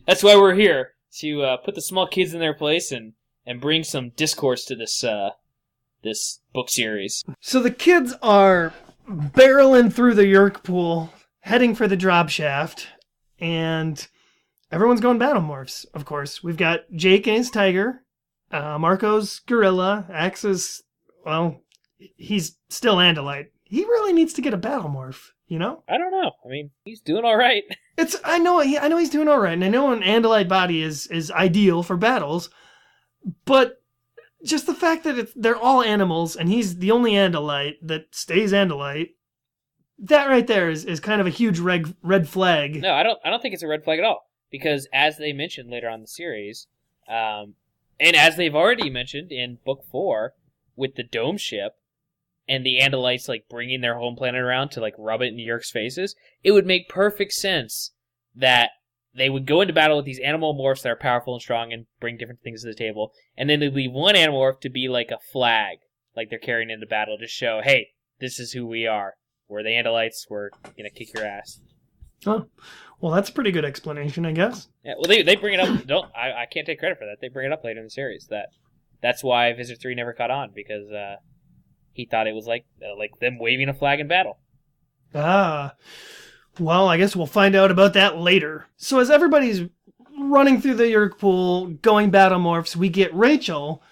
That's why we're here, to put the small kids in their place and bring some discourse to this book series. So the kids are barreling through the Yerk pool, heading for the drop shaft, and everyone's going Battlemorphs, of course. We've got Jake and his tiger, Marco's gorilla, Axe's, well, he's still Andalite. He really needs to get a Battlemorph, you know? I don't know. I mean, he's doing all right. I know he's doing all right, and I know an Andalite body is ideal for battles, but just the fact that they're all animals, and he's the only Andalite that stays Andalite, that right there is kind of a huge red flag. No, I don't think it's a red flag at all. Because as they mentioned later on in the series, and as they've already mentioned in Book 4, with the dome ship, and the Andalites like bringing their home planet around to like rub it in Yerk's faces, it would make perfect sense that they would go into battle with these animal morphs that are powerful and strong and bring different things to the table, and then they'd leave one Animorph to be like a flag, like they're carrying into battle to show, hey, this is who we are. We're the Andalites. We're gonna kick your ass. Oh, well, that's a pretty good explanation, I guess. Yeah, well, they bring it up. I can't take credit for that. They bring it up later in the series. That's why Visitor 3 never caught on, because he thought it was like them waving a flag in battle. Ah, well, I guess we'll find out about that later. So as everybody's running through the Yerk pool, going Battlemorphs, we get Rachel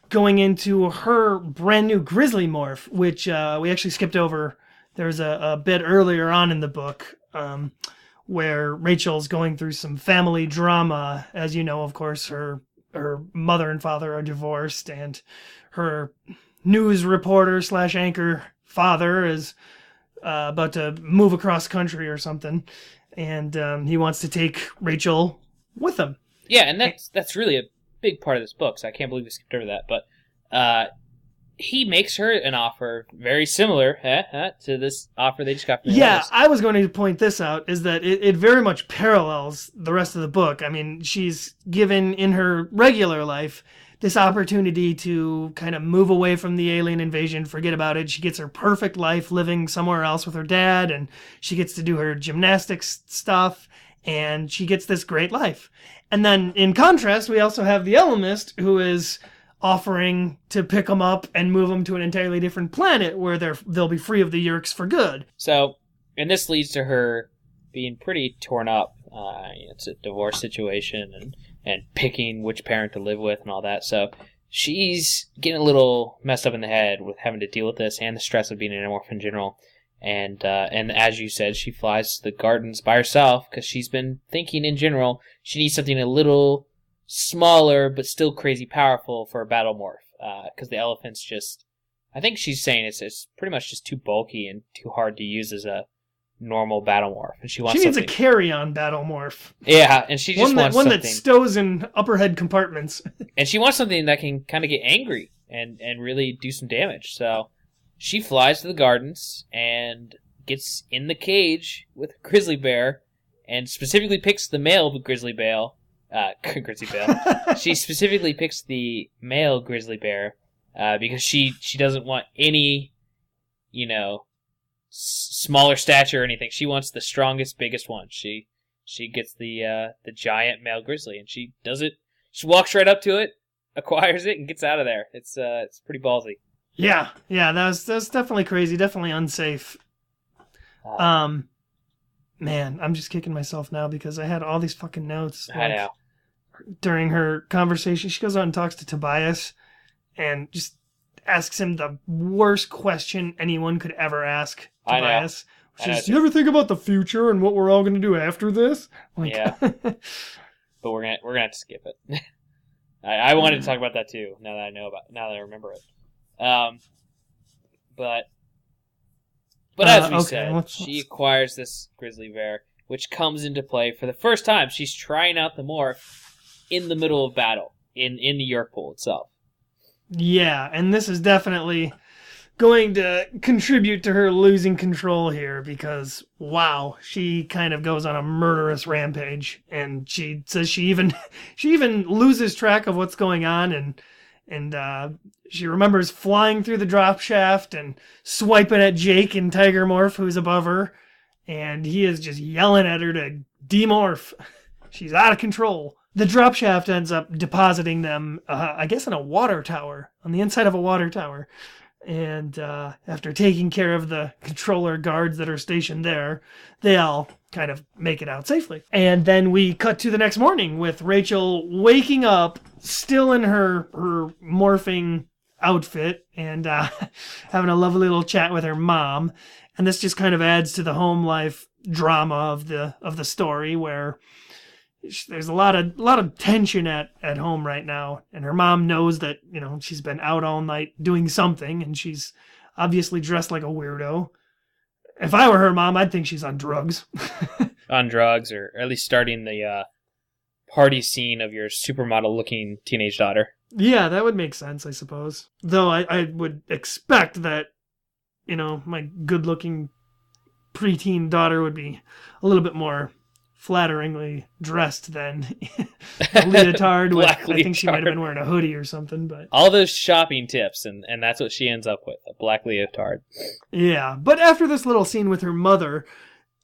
going into her brand new Grizzly Morph, which we actually skipped over. There's a bit earlier on in the book where Rachel's going through some family drama. As you know, of course, her mother and father are divorced, and her news reporter / anchor father is about to move across country or something, and he wants to take Rachel with him. Yeah, and that's really a big part of this book, so I can't believe we skipped over that. But he makes her an offer very similar to this offer they just got from the Yeah, others. I was going to point this out, is that it very much parallels the rest of the book. I mean, she's given in her regular life this opportunity to kind of move away from the alien invasion, forget about it. She gets her perfect life living somewhere else with her dad, and she gets to do her gymnastics stuff, and she gets this great life. And then, in contrast, we also have the Elemist, who is offering to pick them up and move them to an entirely different planet where they'll be free of the Yerks for good. So, and this leads to her being pretty torn up. It's a divorce situation and picking which parent to live with and all that. So she's getting a little messed up in the head with having to deal with this and the stress of being an Animorph in general. And as you said, she flies to the gardens by herself because she's been thinking in general she needs something a little smaller but still crazy powerful for a Battlemorph. Because the elephant's just, I think she's saying it's pretty much just too bulky and too hard to use as a normal Battlemorph, and she needs a carry-on Battlemorph. Yeah, and she just wants one something that stows in upper head compartments. And she wants something that can kind of get angry and really do some damage. So she flies to the gardens and gets in the cage with a grizzly bear, and specifically picks the male grizzly bear. She specifically picks the male grizzly bear because she doesn't want any, smaller stature or anything. She wants the strongest, biggest one. She gets the giant male grizzly, and she does it. She walks right up to it, acquires it, and gets out of there. It's pretty ballsy. Yeah, that was definitely crazy, definitely unsafe. Man, I'm just kicking myself now because I had all these fucking notes. I know. during her conversation, she goes out and talks to Tobias and just asks him the worst question anyone could ever ask Tobias. Which is, do you ever think about the future and what we're all going to do after this? Like, yeah. But we're gonna have to skip it. I wanted to talk about that too. Now that I remember it. But as we said, she acquires this grizzly bear, which comes into play for the first time. She's trying out the morph in the middle of battle in the York pool itself. Yeah, and this is definitely going to contribute to her losing control here because, wow, she kind of goes on a murderous rampage, and she says she even loses track of what's going on, and she remembers flying through the drop shaft and swiping at Jake in Tiger Morph, who's above her, and he is just yelling at her to demorph. She's out of control. The drop shaft ends up depositing them, I guess, in a water tower, on the inside of a water tower. And after taking care of the controller guards that are stationed there, they all kind of make it out safely. And then we cut to the next morning with Rachel waking up, still in her morphing outfit, and having a lovely little chat with her mom. And this just kind of adds to the home life drama of the story, where there's a lot of tension at home right now, and her mom knows that, you know, she's been out all night doing something, and she's obviously dressed like a weirdo. If I were her mom, I'd think she's on drugs. On drugs, or at least starting the party scene of your supermodel-looking teenage daughter. Yeah, that would make sense, I suppose. Though I would expect that, you know, my good-looking preteen daughter would be a little bit more flatteringly dressed than a leotard with, I think she might have been wearing a hoodie or something. But all those shopping tips, and that's what she ends up with, a black leotard. Yeah, but after this little scene with her mother,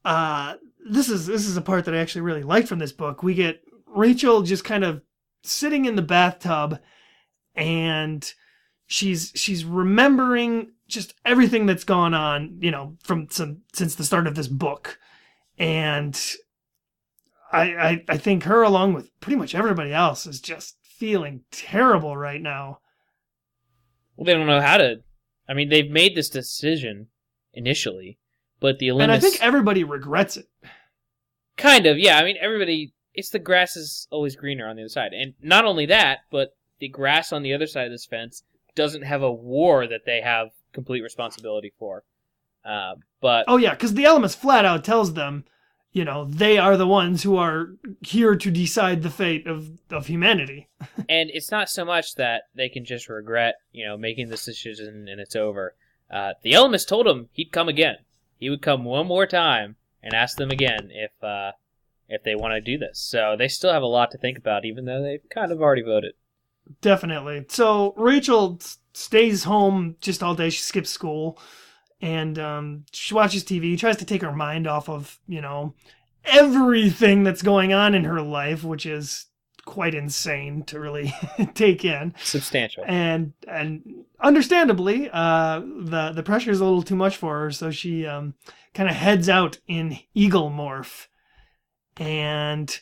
this is a part that I actually really liked from this book. We get Rachel just kind of sitting in the bathtub, and she's remembering just everything that's gone on, you know, since the start of this book. And I think her, along with pretty much everybody else, is just feeling terrible right now. Well, they don't know how to. I mean, they've made this decision initially, but the Olympus... And I think everybody regrets it. Kind of, yeah. I mean, everybody... It's the grass is always greener on the other side. And not only that, but the grass on the other side of this fence doesn't have a war that they have complete responsibility for. But... Oh, yeah, because the Elements flat out tells them, you know, they are the ones who are here to decide the fate of humanity. And it's not so much that they can just regret, you know, making this decision and it's over. The Elements told him he'd come again. He would come one more time and ask them again if they want to do this. So they still have a lot to think about, even though they've kind of already voted. Definitely. So Rachel stays home just all day. She skips school. And she watches TV, tries to take her mind off of, you know, everything that's going on in her life, which is quite insane to really take in. Substantial. And understandably, the pressure is a little too much for her, so she kind of heads out in Eagle Morph. And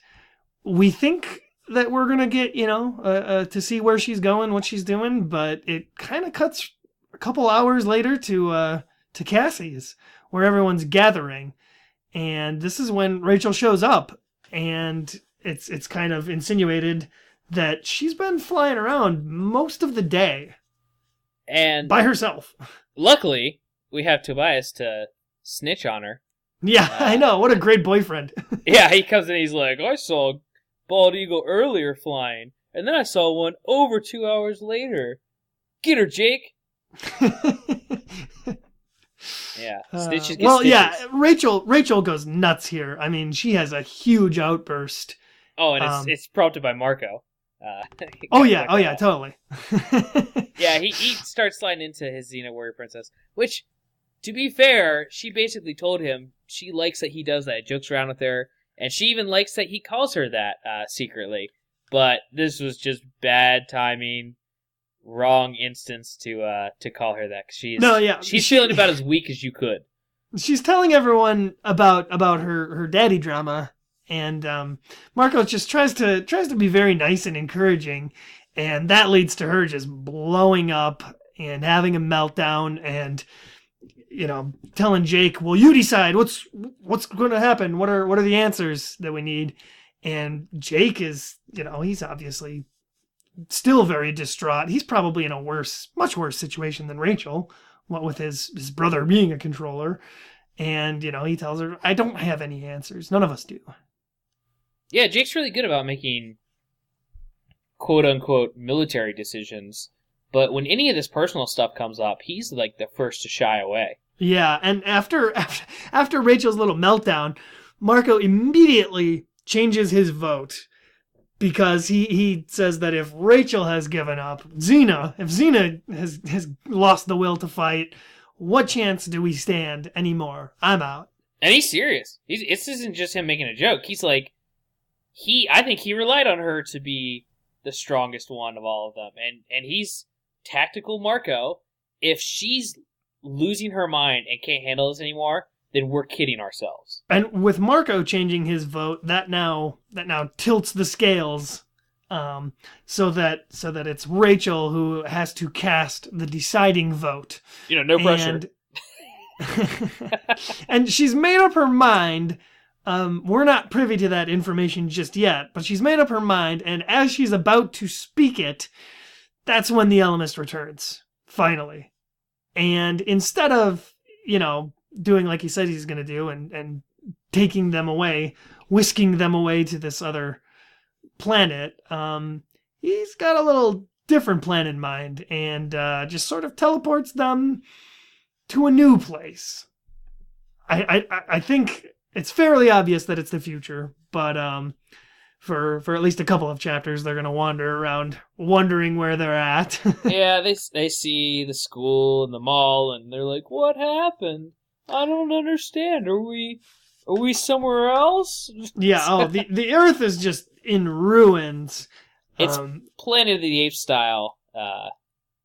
we think that we're going to get, you know, to see where she's going, what she's doing, but it kind of cuts a couple hours later to Cassie's, where everyone's gathering, and this is when Rachel shows up, and it's kind of insinuated that she's been flying around most of the day, and by herself. Luckily, we have Tobias to snitch on her. Yeah, I know. What a great boyfriend. Yeah, he comes in, he's like, I saw a bald eagle earlier flying, and then I saw one over 2 hours later. Get her, Jake. Yeah, stitches. Well, stitches. Yeah, Rachel goes nuts here. I mean, she has a huge outburst. Oh, and it's prompted by Marco. Yeah, totally. Yeah, he starts sliding into his Xena Warrior Princess, which, to be fair, she basically told him she likes that he does that, jokes around with her, and she even likes that he calls her that secretly. But this was just bad timing. Wrong instance to call her that. She's feeling about as weak as you could. She's telling everyone about her daddy drama, And Marco just tries to be very nice and encouraging, and that leads to her just blowing up and having a meltdown and, you know, telling Jake, well, you decide what's going to happen. What are the answers that we need? And Jake is, you know, he's obviously still very distraught. He's probably in a much worse situation than Rachel, what with his brother being a controller. And, you know, he tells her, I don't have any answers. None of us do. Yeah, Jake's really good about making quote-unquote military decisions, but when any of this personal stuff comes up, he's like the first to shy away. Yeah, and after Rachel's little meltdown, Marco immediately changes his vote because he says that if Rachel has given up, if Xena has lost the will to fight, what chance do we stand anymore? I'm out. And he's serious. This isn't just him making a joke. He's like, I think he relied on her to be the strongest one of all of them. And he's tactical Marco. If she's losing her mind and can't handle this anymore, then we're kidding ourselves. And with Marco changing his vote, that now tilts the scales, so that it's Rachel who has to cast the deciding vote. You know, no pressure. And she's made up her mind. We're not privy to that information just yet, but she's made up her mind, and as she's about to speak it, that's when the Elemist returns, finally. And instead of, you know, doing like he said he's going to do and taking them away, whisking them away to this other planet, he's got a little different plan in mind and just sort of teleports them to a new place. I think it's fairly obvious that it's the future, but for at least a couple of chapters, they're going to wander around wondering where they're at. Yeah, they see the school and the mall, and they're like, what happened? I don't understand. Are we somewhere else? Yeah, the Earth is just in ruins. It's Planet of the Apes style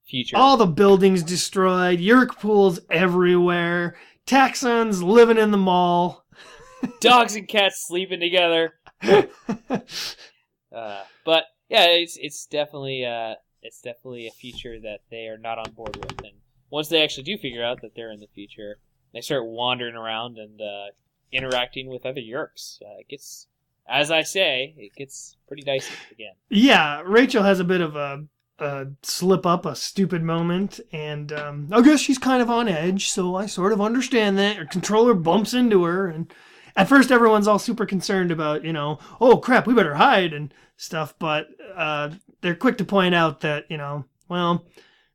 future. All the buildings destroyed, Yerk pools everywhere, Taxons living in the mall. Dogs and cats sleeping together. But yeah, it's definitely a future that they are not on board with, and once they actually do figure out that they're in the future, they start wandering around and interacting with other Yerks. It gets, as I say, it gets pretty dicey again. Yeah, Rachel has a bit of a slip up, a stupid moment, and I guess she's kind of on edge, so I sort of understand that. Her controller bumps into her, and at first everyone's all super concerned about, you know, oh crap, we better hide and stuff, but they're quick to point out that, you know, well,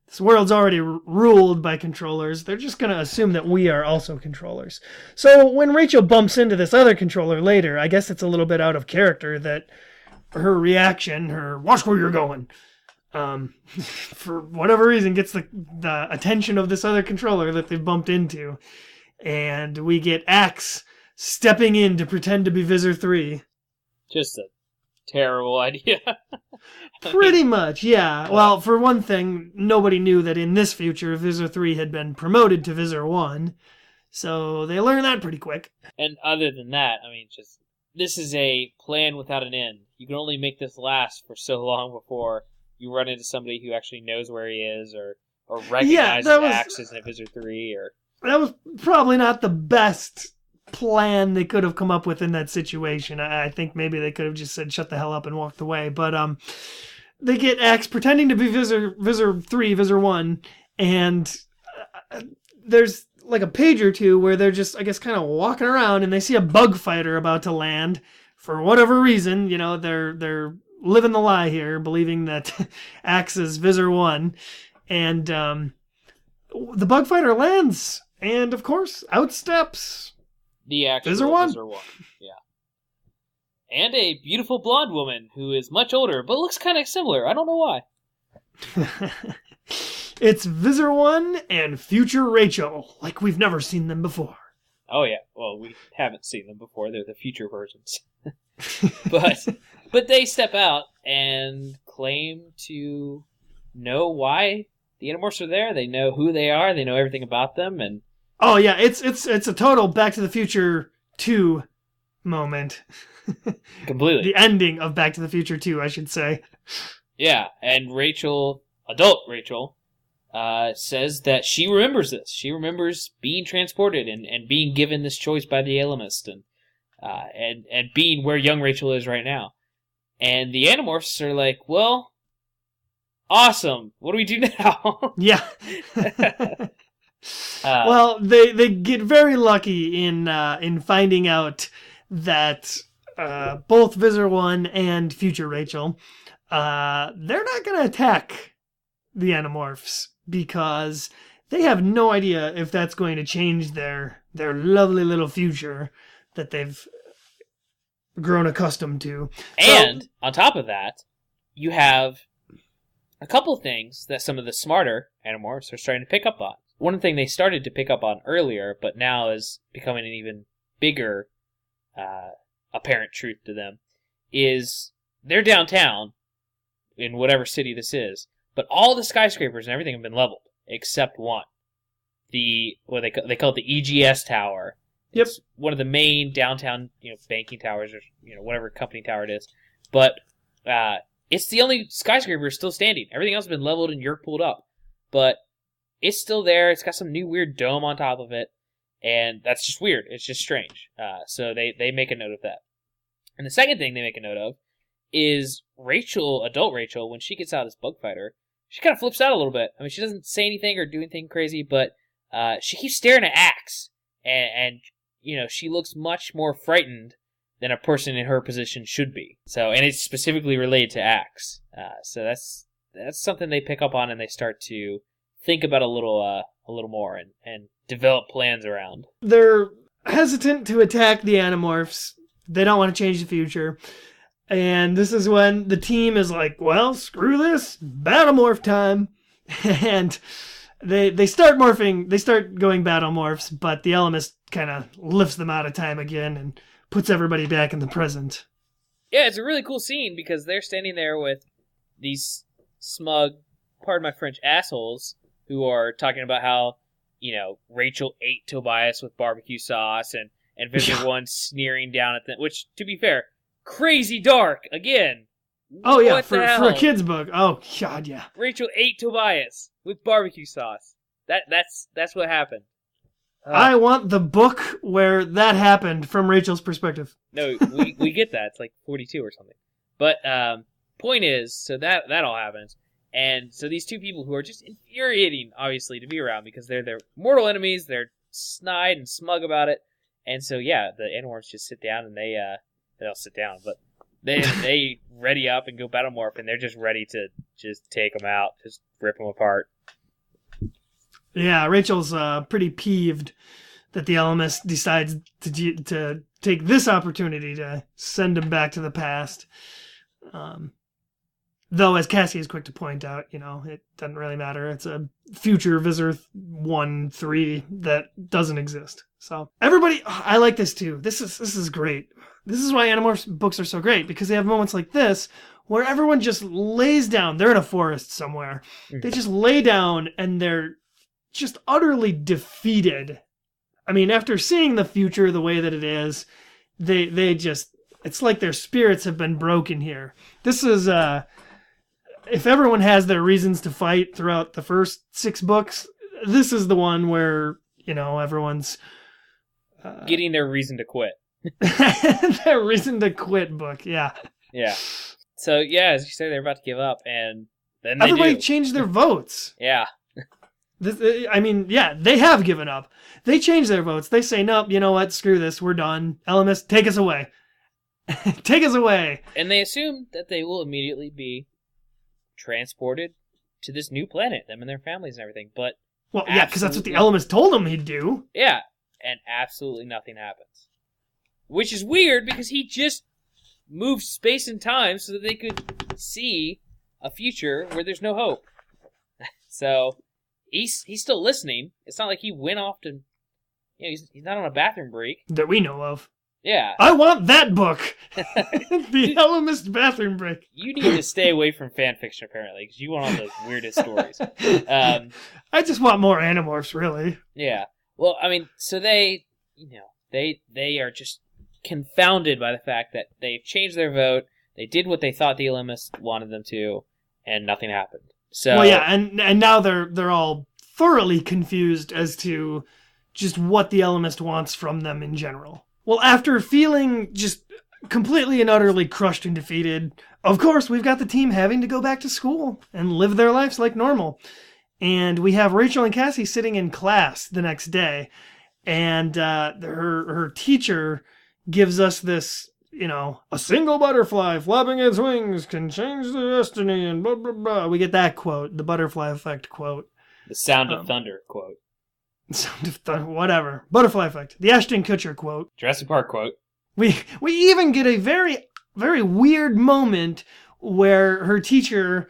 this world's already ruled by controllers. They're just going to assume that we are also controllers. So when Rachel bumps into this other controller later, I guess it's a little bit out of character that her reaction, her watch where you're going, for whatever reason gets the attention of this other controller that they've bumped into. And we get Axe stepping in to pretend to be Visor 3. Just a terrible idea. Pretty much, yeah. Well, for one thing, nobody knew that in this future, Visor 3 had been promoted to Visor 1. So they learned that pretty quick. And other than that, I mean, just this is a plan without an end. You can only make this last for so long before you run into somebody who actually knows where he is or recognizes Axe as a Visor 3. That was probably not the best plan they could have come up with in that situation. I think maybe they could have just said shut the hell up and walked away, but they get Axe pretending to be Visor 3, Visor 1, and there's like a page or two where they're just, I guess, kind of walking around and they see a bug fighter about to land. For whatever reason, you know, they're living the lie here, believing that Axe is Visor 1, and the bug fighter lands, and of course out steps the actual Visor 1. Yeah. And a beautiful blonde woman who is much older, but looks kind of similar. I don't know why. It's Visor 1 and future Rachel, like we've never seen them before. Oh, yeah. Well, we haven't seen them before. They're the future versions. But they step out and claim to know why the Animorphs are there. They know who they are. They know everything about them, and oh yeah, it's a total Back to the Future 2 moment. Completely. The ending of Back to the Future 2, I should say. Yeah, and Rachel, adult Rachel, says that she remembers this. She remembers being transported and being given this choice by the Alamist and being where young Rachel is right now. And the Animorphs are like, well, awesome. What do we do now? Yeah. Well, they get very lucky in finding out that both Visor 1 and Future Rachel, they're not going to attack the Animorphs because they have no idea if that's going to change their lovely little future that they've grown accustomed to. And on top of that, you have a couple of things that some of the smarter Animorphs are starting to pick up on. One thing they started to pick up on earlier, but now is becoming an even bigger apparent truth to them, is they're downtown in whatever city this is, but all the skyscrapers and everything have been leveled except one. They call it the EGS Tower. Yep. It's one of the main downtown, banking towers or whatever company tower it is, but it's the only skyscraper still standing. Everything else has been leveled and you're pulled up, but it's still there. It's got some new weird dome on top of it, and that's just weird. It's just strange. So they make a note of that. And the second thing they make a note of is Rachel, adult Rachel, when she gets out of this bug fighter, she kind of flips out a little bit. I mean, she doesn't say anything or do anything crazy, but she keeps staring at Axe, and she looks much more frightened than a person in her position should be. So, and it's specifically related to Axe. So that's something they pick up on, and they start to think about a little more and develop plans around. They're hesitant to attack the Animorphs. They don't want to change the future. And this is when the team is like, well, screw this, Battlemorph time. And they start morphing, they start going Battlemorphs, but the Alamist kind of lifts them out of time again and puts everybody back in the present. Yeah, it's a really cool scene because they're standing there with these smug, pardon my French, assholes who are talking about how, Rachel ate Tobias with barbecue sauce and Visor 1 sneering down at them, which, to be fair, crazy dark, again. Oh, yeah, for a kid's book. Oh, God, yeah. Rachel ate Tobias with barbecue sauce. That's what happened. I want the book where that happened from Rachel's perspective. No, we get that. It's like 42 or something. But point is, so that all happens. And so these two people who are just infuriating, obviously, to be around because they're their mortal enemies. They're snide and smug about it. And so, yeah, the Animorphs just sit down and they don't sit down, but they ready up and go Battlemorph, and they're just ready to just take them out, just rip them apart. Yeah, Rachel's pretty peeved that the Alamist decides to take this opportunity to send him back to the past. Though, as Cassie is quick to point out, it doesn't really matter. It's a future Visor 1-3 that doesn't exist. So everybody, I like this too. This is great. This is why Animorphs books are so great, because they have moments like this where everyone just lays down. They're in a forest somewhere. Mm-hmm. They just lay down and they're just utterly defeated. I mean, after seeing the future the way that it is, they just, it's like their spirits have been broken here. This is, if everyone has their reasons to fight throughout the first 6 books, this is the one where, everyone's getting their reason to quit. Their reason to quit book, yeah. Yeah. So, yeah, as you say, they're about to give up, and then everybody changed their votes. Yeah. They have given up. They changed their votes. They say, nope, you know what, screw this, we're done. Alamist, take us away. Take us away. And they assume that they will immediately be transported to this new planet, them and their families and everything, but well, yeah, because that's what the Alamist told them he'd do. Yeah, and absolutely nothing happens. Which is weird, because he just moved space and time so that they could see a future where there's no hope. So, he's still listening. It's not like he went off to, he's not on a bathroom break. That we know of. Yeah. I want that book! The Alamist bathroom break. You need to stay away from fan fiction, apparently, because you want all the weirdest stories. I just want more Animorphs, really. Yeah. Well, I mean, so they are just confounded by the fact that they've changed their vote, they did what they thought the Elimists wanted them to, and nothing happened. So, well, yeah, and now they're all thoroughly confused as to just what the Elimist wants from them in general. Well, after feeling just completely and utterly crushed and defeated, of course, we've got the team having to go back to school and live their lives like normal. And we have Rachel and Cassie sitting in class the next day, and her teacher gives us this, a single butterfly flapping its wings can change the destiny, and blah, blah, blah. We get that quote, the butterfly effect quote. The sound of thunder quote. Sound of thunder, whatever. Butterfly effect. The Ashton Kutcher quote. Jurassic Park quote. We even get a very, very weird moment where her teacher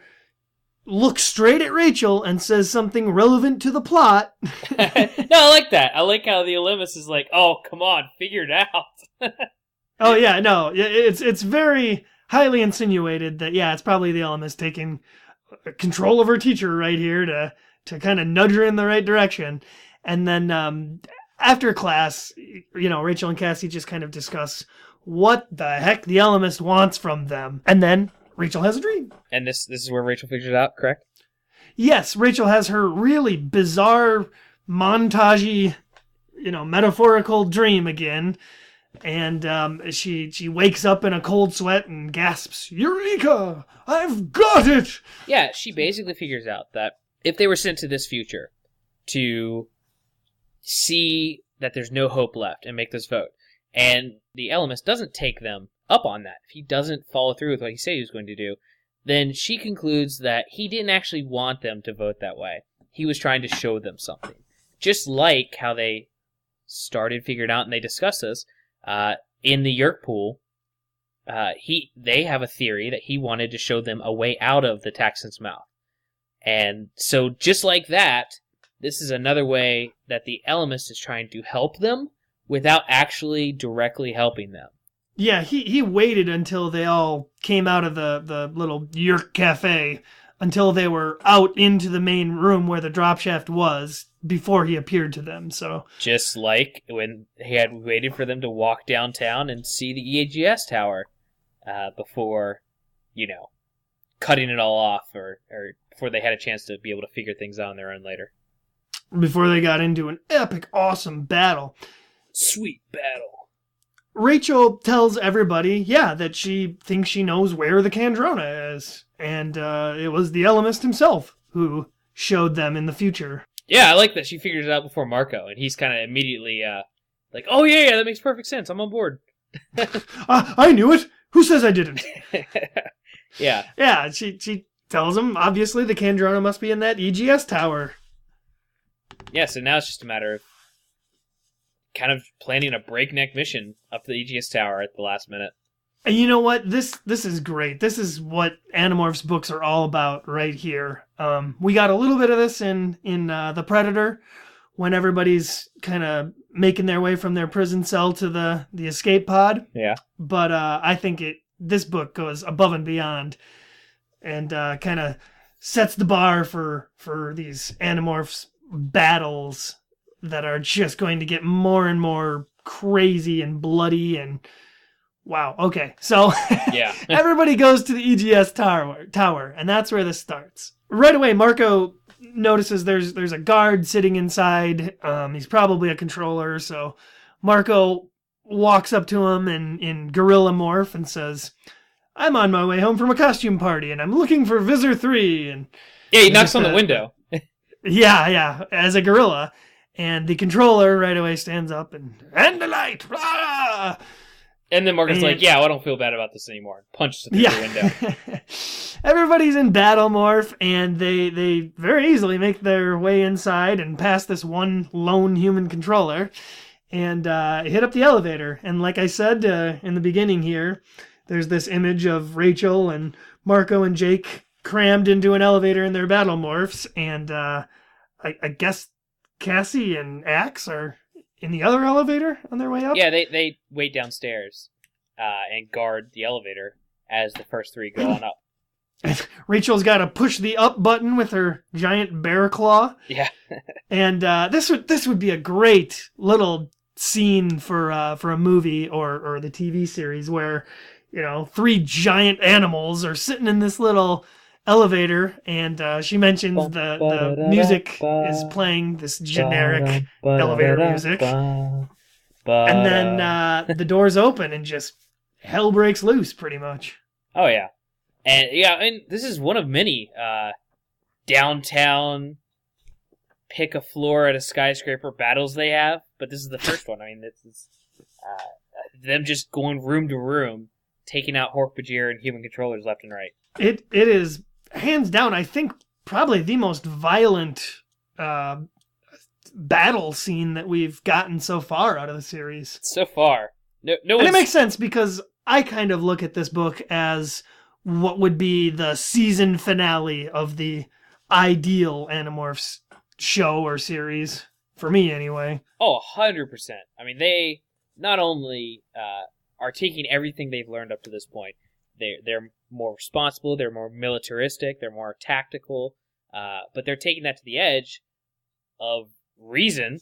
looks straight at Rachel and says something relevant to the plot. No, I like that. I like how the Ellimist is like, oh, come on, figure it out. Oh, yeah, no. It's very highly insinuated that, it's probably the Ellimist taking control of her teacher right here to kind of nudge her in the right direction. And then after class, Rachel and Cassie just kind of discuss what the heck the Ellimist wants from them. And then Rachel has a dream. And this is where Rachel figures it out, correct? Yes, Rachel has her really bizarre, montagey, metaphorical dream again. And she wakes up in a cold sweat and gasps, "Eureka! I've got it!" Yeah, she basically figures out that if they were sent to this future to see that there's no hope left and make this vote, and the Ellimist doesn't take them up on that, if he doesn't follow through with what he said he was going to do, then she concludes that he didn't actually want them to vote that way. He was trying to show them something. Just like how they started figuring out, and they discuss this, in the Yerk pool, they have a theory that he wanted to show them a way out of the Taxon's mouth. And so just like that, this is another way that the Ellimist is trying to help them without actually directly helping them. Yeah, he waited until they all came out of the little Yerk cafe, until they were out into the main room where the drop shaft was, before he appeared to them. So just like when he had waited for them to walk downtown and see the EAGS tower before, cutting it all off, or before they had a chance to be able to figure things out on their own later. Before they got into an epic, awesome battle. Sweet battle. Rachel tells everybody, that she thinks she knows where the Kandrona is. And it was the Ellimist himself who showed them in the future. Yeah, I like that she figures it out before Marco, and he's kind of immediately like, oh yeah, that makes perfect sense. I'm on board. I knew it. Who says I didn't? Yeah. Yeah, she tells him, obviously, the Kandrona must be in that EGS tower. Yeah, so now it's just a matter of kind of planning a breakneck mission up to the EGS tower at the last minute. And you know what? This is great. This is what Animorphs books are all about right here. We got a little bit of this in The Predator, when everybody's kind of making their way from their prison cell to the escape pod. Yeah. But I think this book goes above and beyond, and kind of sets the bar for these Animorphs battles that are just going to get more and more crazy and bloody and wow. Okay. So yeah. Everybody goes to the EGS tower, and that's where this starts. Right away, Marco notices there's a guard sitting inside. He's probably a controller, so Marco walks up to him in gorilla morph and says, "I'm on my way home from a costume party, and I'm looking for Visor 3. And yeah, he knocks on the window. Yeah, as a gorilla. And the controller right away stands up and the light! Blah! And then Marco's like, I don't feel bad about this anymore. Punches him through the window. Everybody's in battle morph, and they very easily make their way inside and past this one lone human controller and hit up the elevator. And like I said in the beginning here, there's this image of Rachel and Marco and Jake crammed into an elevator in their battle morphs, and I guess Cassie and Axe are in the other elevator on their way up? Yeah, they wait downstairs and guard the elevator as the first three go on up. Rachel's got to push the up button with her giant bear claw. Yeah. And this would be a great little scene for a movie or the TV series where, 3 giant animals are sitting in this little elevator, and she mentions the music is playing this generic elevator music. And then the doors open and just hell breaks loose, pretty much. Oh, yeah. And this is one of many downtown pick a floor at a skyscraper battles they have, but this is the first one. I mean, this is them just going room to room, taking out Hork-Bajir and human controllers left and right. It is, hands down, I think, probably the most violent battle scene that we've gotten so far out of the series. So far. No and it makes sense because I kind of look at this book as what would be the season finale of the ideal Animorphs show or series, for me anyway. Oh, 100%. I mean, they not only are taking everything they've learned up to this point, they're more responsible, they're more militaristic, they're more tactical, but they're taking that to the edge of reason,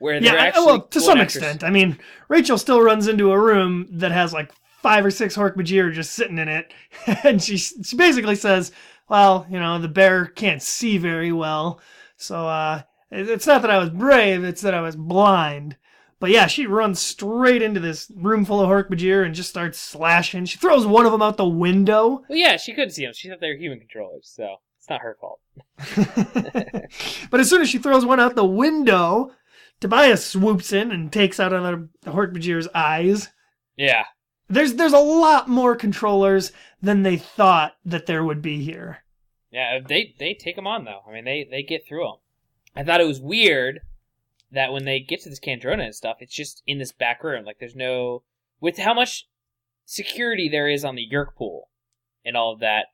where they're actually to some extent. I mean, Rachel still runs into a room that has like 5 or 6 Hork-Bajir just sitting in it, and she basically says, well, the bear can't see very well, so it's not that I was brave, it's that I was blind. But yeah, she runs straight into this room full of Hork-Bajir and just starts slashing. She throws one of them out the window. Well, yeah, she couldn't see them. She thought they were human controllers, so it's not her fault. But as soon as she throws one out the window, Tobias swoops in and takes out another Hork-Bajir's eyes. Yeah. There's a lot more controllers than they thought that there would be here. Yeah, they take them on, though. I mean, they get through them. I thought it was weird that when they get to this Kandrona and stuff, it's just in this back room. Like, there's no... With how much security there is on the Yeerk pool and all of that,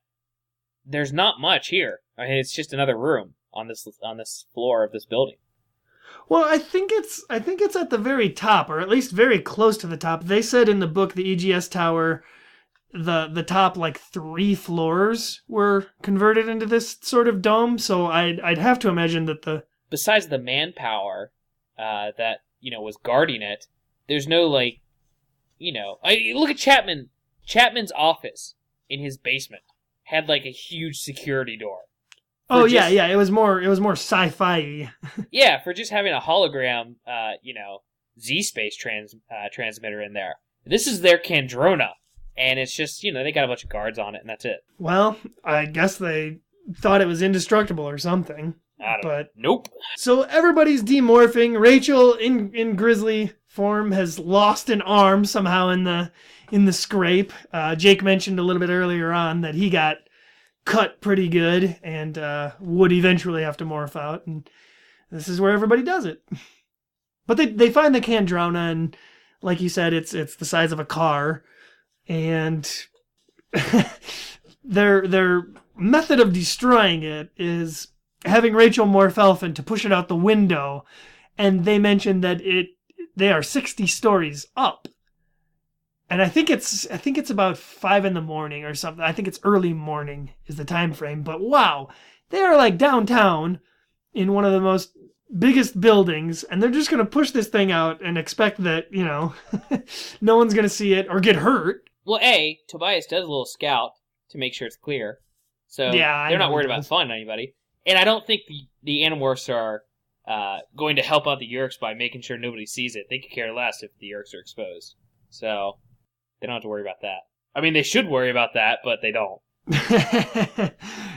there's not much here. I mean, it's just another room on this floor of this building. Well, I think it's at the very top, or at least very close to the top. They said in the book, the EGS tower, the top 3 floors were converted into this sort of dome. So I'd have to imagine that besides the manpower that was guarding it, there's no look at Chapman. Chapman's office in his basement had a huge security door. Oh, yeah, it was more sci-fi. Yeah, for just having a hologram, Z-Space transmitter in there. This is their Kandrona, and it's just, they got a bunch of guards on it, and that's it. Well, I guess they thought it was indestructible or something. Nope. So everybody's demorphing. Rachel, in grizzly form, has lost an arm somehow in the scrape. Jake mentioned a little bit earlier on that he got cut pretty good and would eventually have to morph out, and this is where everybody does it. But they find the Kandrona, and like you said, it's the size of a car, and their method of destroying it is having Rachel morph elephant to push it out the window, and they mentioned that they are 60 stories up. And I think it's about 5 a.m. or something. I think it's early morning is the time frame. But wow, they are downtown in one of the most biggest buildings, and they're just gonna push this thing out and expect that no one's gonna see it or get hurt. Well, Tobias does a little scout to make sure it's clear, so yeah, they're not worried about finding anybody. And I don't think the Animorphs are going to help out the Yeerks by making sure nobody sees it. They could care less if the Yeerks are exposed. So they don't have to worry about that. I mean, they should worry about that, but they don't.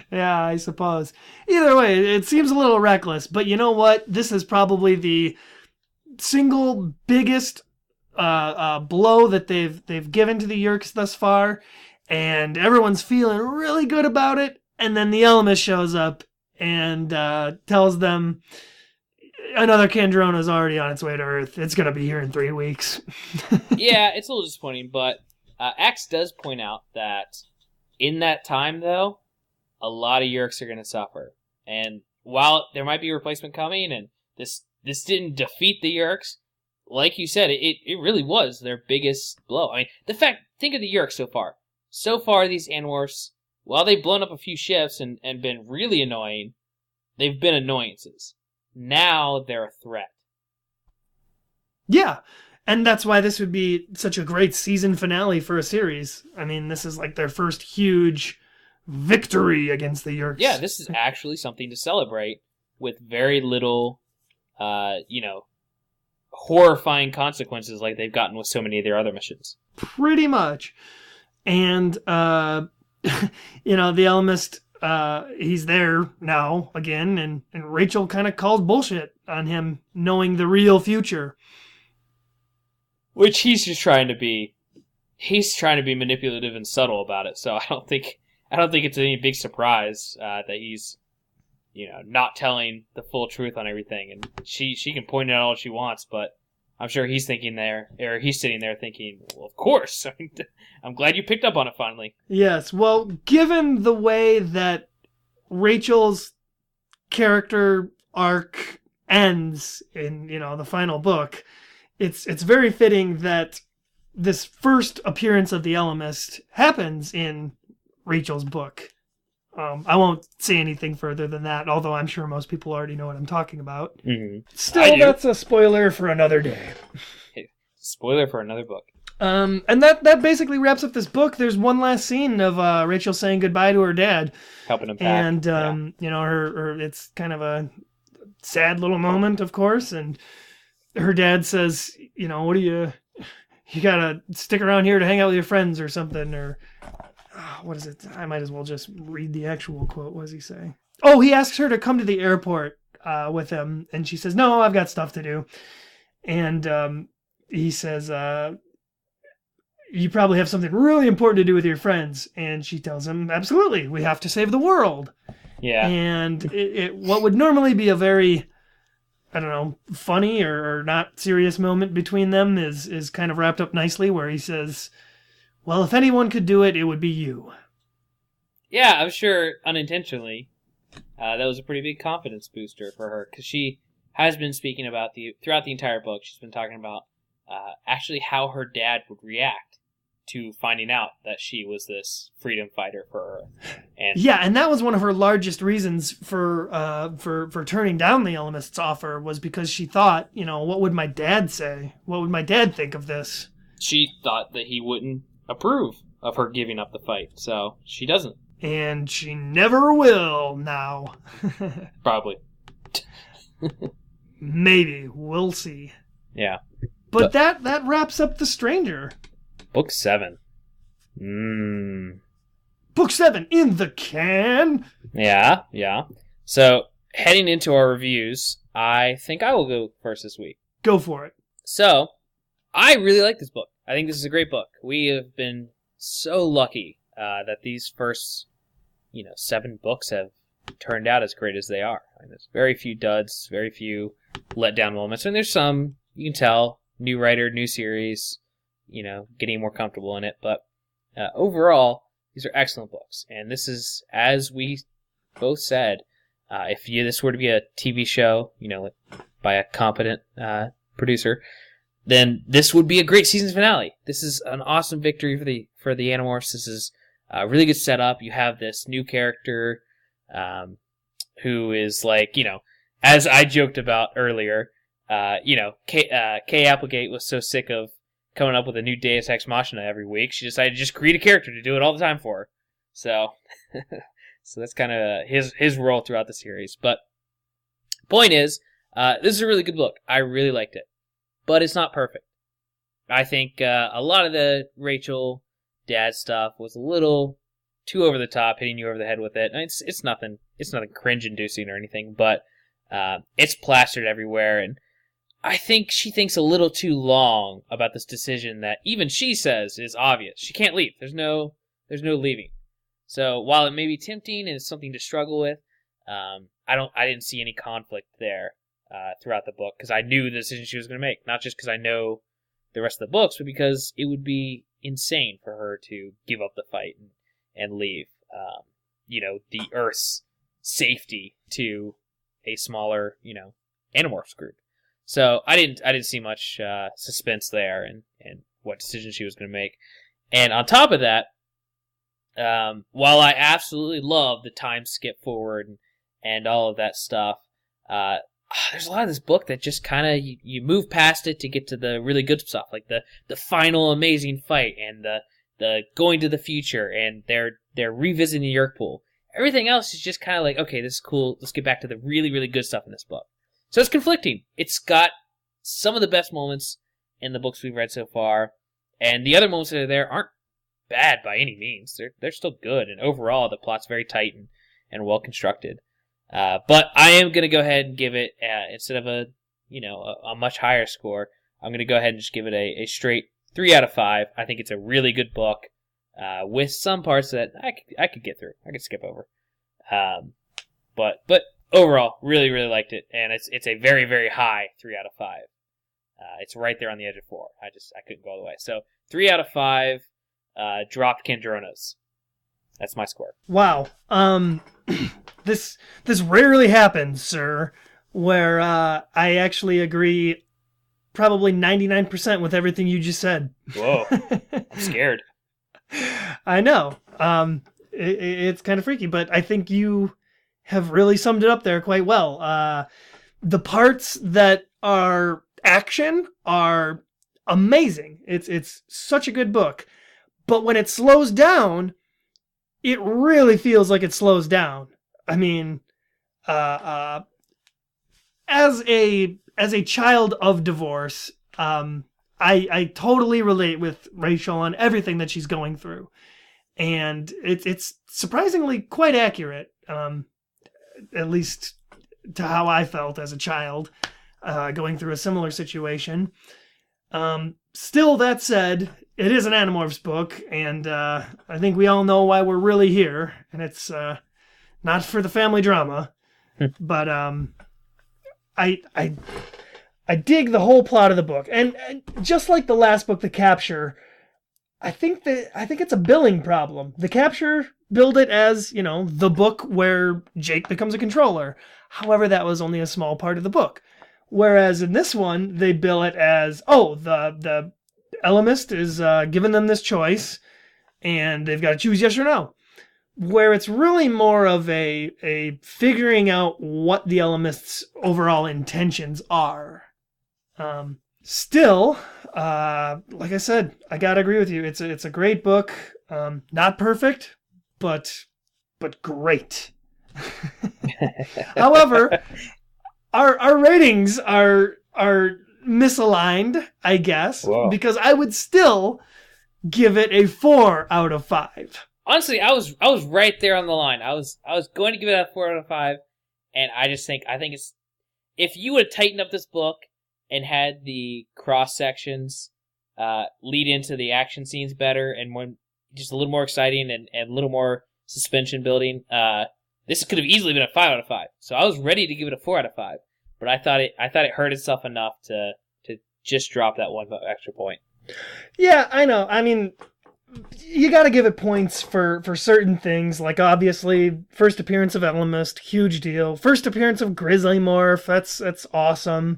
Yeah, I suppose. Either way, it seems a little reckless, but you know what? This is probably the single biggest blow that they've given to the Yeerks thus far, and everyone's feeling really good about it, and then the Ellimist shows up and tells them another Kandrona is already on its way to Earth. It's going to be here in 3 weeks. Yeah, it's a little disappointing, but Axe does point out that in that time, though, a lot of Yeerks are going to suffer. And while there might be a replacement coming, and this didn't defeat the Yeerks, like you said, it really was their biggest blow. I mean, think of the Yeerks so far. So far, these Animorphs, while they've blown up a few ships and been really annoying, they've been annoyances. Now they're a threat. Yeah. And that's why this would be such a great season finale for a series. I mean, this is like their first huge victory against the Yeerks. Yeah, this is actually something to celebrate with very little, horrifying consequences like they've gotten with so many of their other missions. Pretty much. And, the Ellimist, he's there now again, and Rachel kind of calls bullshit on him knowing the real future. Which he's trying to be manipulative and subtle about it. So I don't think it's any big surprise that he's, not telling the full truth on everything. And she can point it out all she wants, but I'm sure he's sitting there thinking, well, of course. I'm glad you picked up on it finally. Yes. Well, given the way that Rachel's character arc ends in, the final book, it's very fitting that this first appearance of the Ellimist happens in Rachel's book. I won't say anything further than that, although I'm sure most people already know what I'm talking about. Mm-hmm. Still, that's a spoiler for another day. Spoiler for another book. And that basically wraps up this book. There's one last scene of Rachel saying goodbye to her dad. Helping him pack. And, her it's kind of a sad little moment, of course, and her dad says, what do you gotta stick around here to hang out with your friends or something, or what is it? I might as well just read the actual quote. What does he say? Oh, he asks her to come to the airport with him, and she says, no, I've got stuff to do. And he says, you probably have something really important to do with your friends. And she tells him, absolutely, we have to save the world. Yeah. And what would normally be a very, funny or not serious moment between them is kind of wrapped up nicely, where he says, well, if anyone could do it, it would be you. Yeah, I'm sure unintentionally, that was a pretty big confidence booster for her, because she has been speaking about throughout the entire book, she's been talking about actually how her dad would react to finding out that she was this freedom fighter for her. And that was one of her largest reasons for turning down the Ellimist's offer, was because she thought, what would my dad say? What would my dad think of this? She thought that he wouldn't approve of her giving up the fight, so she doesn't. And she never will now. Probably. Maybe. We'll see. Yeah. But that wraps up The Stranger. Book 7. Book 7 in the can. Yeah. So, heading into our reviews, I think I will go first this week. Go for it. So, I really like this book. I think this is a great book. We have been so lucky that these first, 7 books have turned out as great as they are. I mean, there's very few duds, very few letdown moments, and there's some, you can tell, new writer, new series, getting more comfortable in it. But overall, these are excellent books. And this is, as we both said, if this were to be a TV show, by a competent producer, then this would be a great season finale. This is an awesome victory for the Animorphs. This is a really good setup. You have this new character who is like, as I joked about earlier, Kay Applegate was so sick of coming up with a new Deus Ex Machina every week, she decided to just create a character to do it all the time for her. So, so that's kind of his role throughout the series. But point is, this is a really good book. I really liked it, but it's not perfect. I think a lot of the Rachel dad stuff was a little too over the top, hitting you over the head with it. It's nothing cringe inducing or anything, but it's plastered everywhere, and I think she thinks a little too long about this decision that even she says is obvious. She can't leave. There's no leaving. So while it may be tempting and it's something to struggle with, I didn't see any conflict there throughout the book, because I knew the decision she was going to make. Not just because I know the rest of the books, but because it would be insane for her to give up the fight and leave, the Earth's safety to a smaller, Animorphs group. So I didn't see much suspense there and what decision she was going to make. And on top of that, while I absolutely love the time skip forward and all of that stuff, there's a lot of this book that just kind of you move past it to get to the really good stuff, like the final amazing fight and the going to the future, and they're revisiting the Yerkpool. Everything else is just kind of like, okay, this is cool. Let's get back to the really, really good stuff in this book. So it's conflicting. It's got some of the best moments in the books we've read so far, and the other moments that are there aren't bad by any means. They're still good, and overall the plot's very tight and well constructed. But I am going to go ahead and give it, instead of a much higher score, I'm going to go ahead and just give it a straight 3 out of 5. I think it's a really good book, with some parts that I could get through. I could skip over. But overall, really, really liked it, and it's a very, very high 3 out of 5. It's right there on the edge of 4. I couldn't go all the way. So 3 out of 5, dropped Kandronas. That's my score. Wow. This rarely happens, sir, where I actually agree probably 99% with everything you just said. Whoa. I'm scared. I know. It's kind of freaky, but I think you have really summed it up there quite well. The parts that are action are amazing. It's such a good book. But when it slows down, it really feels like it slows down. I mean, as a child of divorce, I totally relate with Rachel on everything that she's going through, and it's surprisingly quite accurate, at least to how I felt as a child, going through a similar situation. Still, that said, it is an Animorphs book, and I think we all know why we're really here, and it's not for the family drama, but I dig the whole plot of the book, and just like the last book, The Capture, I think it's a billing problem. The Capture billed it as, the book where Jake becomes a controller. However, that was only a small part of the book. Whereas in this one, they bill it as, the Ellimist is giving them this choice, and they've got to choose yes or no. Where it's really more of a figuring out what the Ellimist's overall intentions are. Still, like I said, I gotta agree with you. It's a great book. Not perfect, but great. However, our ratings are misaligned, I guess. Whoa. Because I would still give it a 4 out of 5. Honestly, I was right there on the line. I was going to give it a 4 out of 5, and I think it's, if you would have tightened up this book and had the cross sections lead into the action scenes better and more, just a little more exciting and a little more suspension building, this could have easily been a 5 out of 5. So I was ready to give it a 4 out of 5, but I thought it hurt itself enough to just drop that one extra point. Yeah, I know. I mean, you got to give it points for certain things, like obviously first appearance of Ellimist, huge deal. First appearance of Grizzly Morph, that's awesome.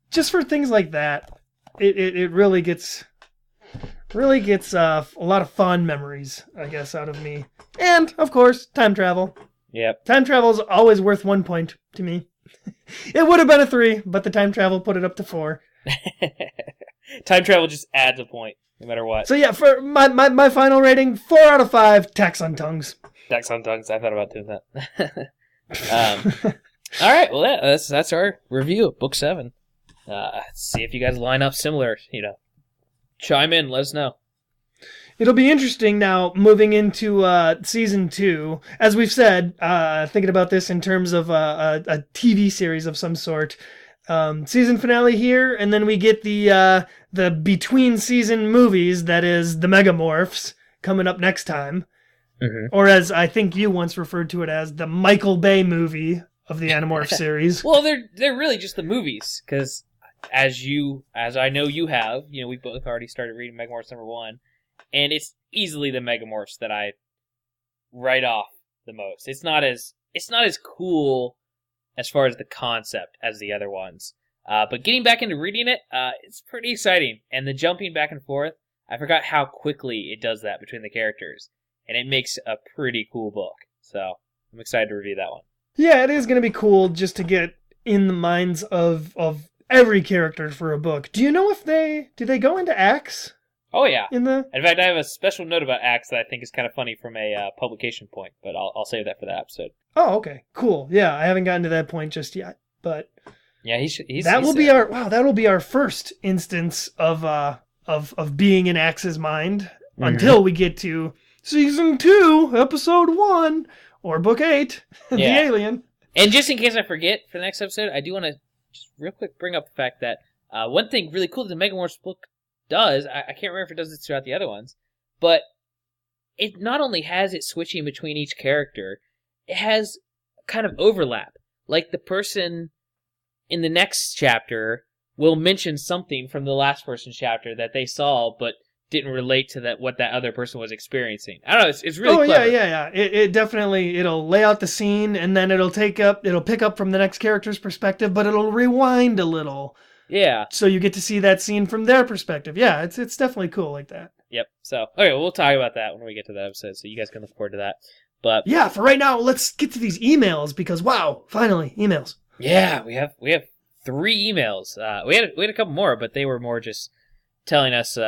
Just for things like that, it really gets a lot of fond memories, I guess, out of me. And of course, time travel. Yep. Time travel is always worth 1 point to me. It would have been a 3, but the time travel put it up to 4. Time travel just adds a point, no matter what. So yeah, for my final rating, 4 out of 5, Tax on Tongues. Tax on Tongues, I thought about doing that. All right, well, that's our review of Book 7. See if you guys line up similar, chime in, let us know. It'll be interesting now, moving into Season 2. As we've said, thinking about this in terms of a TV series of some sort. Season finale here, and then we get the between-season movies, that is, the Megamorphs, coming up next time. Mm-hmm. Or as I think you once referred to it as, the Michael Bay movie of the Animorphs series. Well, they're really just the movies, because as I know you have, we both already started reading Megamorphs #1, and it's easily the Megamorphs that I write off the most. It's not as cool as far as the concept as the other ones. But getting back into reading it, it's pretty exciting. And the jumping back and forth, I forgot how quickly it does that between the characters. And it makes a pretty cool book. So I'm excited to review that one. Yeah, it is going to be cool just to get in the minds of every character for a book. Do you know if do they go into acts? Oh, yeah. In fact, I have a special note about acts that I think is kind of funny from a publication point, but I'll save that for that episode. Oh, okay. Cool. Yeah, I haven't gotten to that point just yet, but yeah, that'll be our first instance of being in Axe's mind until we get to Season 2, Episode 1, or Book 8, The Alien. And just in case I forget for the next episode, I do want to just real quick bring up the fact that one thing really cool that the Megamorphs book does, I can't remember if it does this throughout the other ones, but it not only has it switching between each character, it has kind of overlap. Like the person in the next chapter will mention something from the last person's chapter that they saw, but didn't relate to what that other person was experiencing. I don't know, it's really clever. Yeah. It definitely, it'll lay out the scene, and then it'll pick up from the next character's perspective, but it'll rewind a little. Yeah. So you get to see that scene from their perspective. Yeah, it's definitely cool like that. Yep. So, okay, we'll talk about that when we get to that episode, so you guys can look forward to that. But yeah, for right now, let's get to these emails, because wow, finally, emails. Yeah, we have 3 emails. We had a couple more, but they were more just telling us,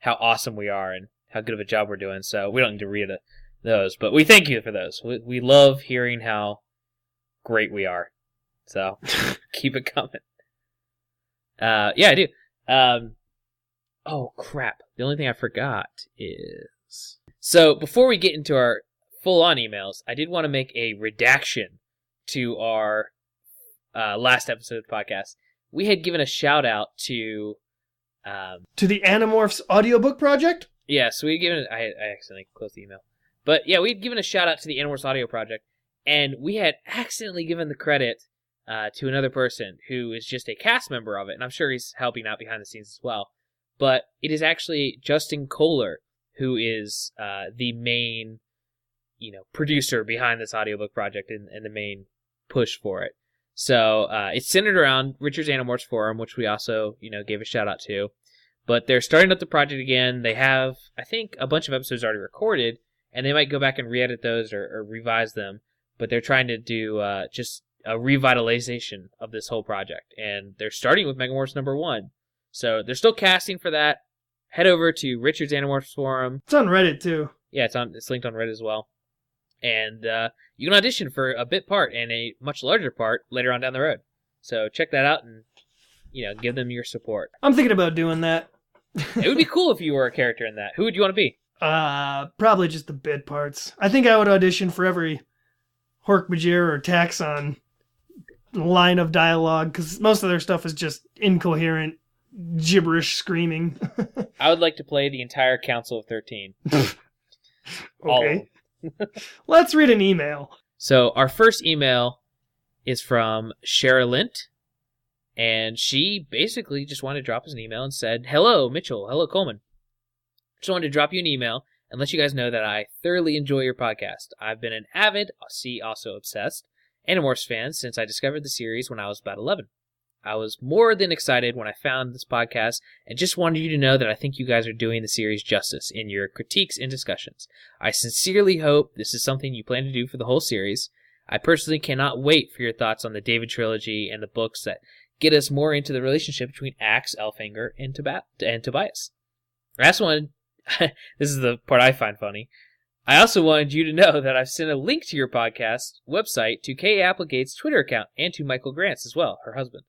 how awesome we are and how good of a job we're doing. So we don't need to read those, but we thank you for those. We love hearing how great we are. So keep it coming. Yeah, I do. Oh crap! The only thing I forgot is before we get into our full-on emails, I did want to make a redaction to our last episode of the podcast. We had given a shout out to the Animorphs audiobook project? Yeah, so we had given I accidentally closed the email. But yeah, we had given a shout out to the Animorphs audio project, and we had accidentally given the credit to another person who is just a cast member of it, and I'm sure he's helping out behind the scenes as well. But it is actually Justin Kohler who is the main, producer behind this audiobook project and the main push for it. So it's centered around Richard's Animorphs Forum, which we also, gave a shout out to. But they're starting up the project again. They have, I think, a bunch of episodes already recorded, and they might go back and re-edit those or revise them. But they're trying to do just a revitalization of this whole project. And they're starting with Megamorphs #1. So they're still casting for that. Head over to Richard's Animorphs Forum. It's on Reddit, too. Yeah, it's linked on Reddit as well. And you can audition for a bit part and a much larger part later on down the road. So check that out and, give them your support. I'm thinking about doing that. It would be cool if you were a character in that. Who would you want to be? Probably just the bit parts. I think I would audition for every Hork-Bajir or Taxon line of dialogue, because most of their stuff is just incoherent, gibberish screaming. I would like to play the entire Council of 13. Okay. Let's read an email. So our first email is from Shara Lint, and she basically just wanted to drop us an email and said, "Hello, Mitchell. Hello, Coleman. Just wanted to drop you an email and let you guys know that I thoroughly enjoy your podcast. I've been an avid, also obsessed, Animorphs fan since I discovered the series when I was about 11. I was more than excited when I found this podcast and just wanted you to know that I think you guys are doing the series justice in your critiques and discussions. I sincerely hope this is something you plan to do for the whole series. I personally cannot wait for your thoughts on the David trilogy and the books that get us more into the relationship between Axe, Elfhanger, and Tobias. Last one, this is the part I find funny. I also wanted you to know that I've sent a link to your podcast website to Kay Applegate's Twitter account and to Michael Grant's as well, her husband.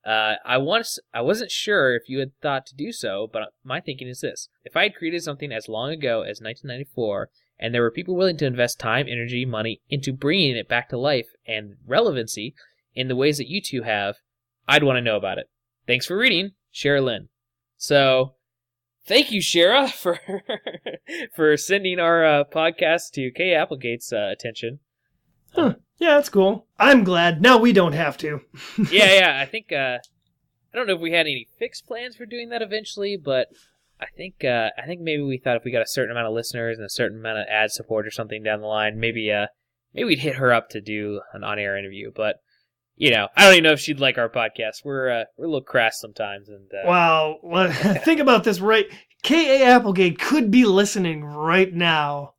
I wasn't sure if you had thought to do so, but my thinking is this. If I had created something as long ago as 1994, and there were people willing to invest time, energy, money into bringing it back to life and relevancy in the ways that you two have, I'd want to know about it. Thanks for reading, Shara Lynn. So, thank you, Shara, for sending our podcast to Kay Applegate's attention. Huh. Yeah, that's cool. I'm glad. Now we don't have to. Yeah. I think I don't know if we had any fixed plans for doing that eventually, but I think maybe we thought if we got a certain amount of listeners and a certain amount of ad support or something down the line, maybe we'd hit her up to do an on-air interview. But I don't even know if she'd like our podcast. We're a little crass sometimes. And wow, think about this, right? K.A. Applegate could be listening right now.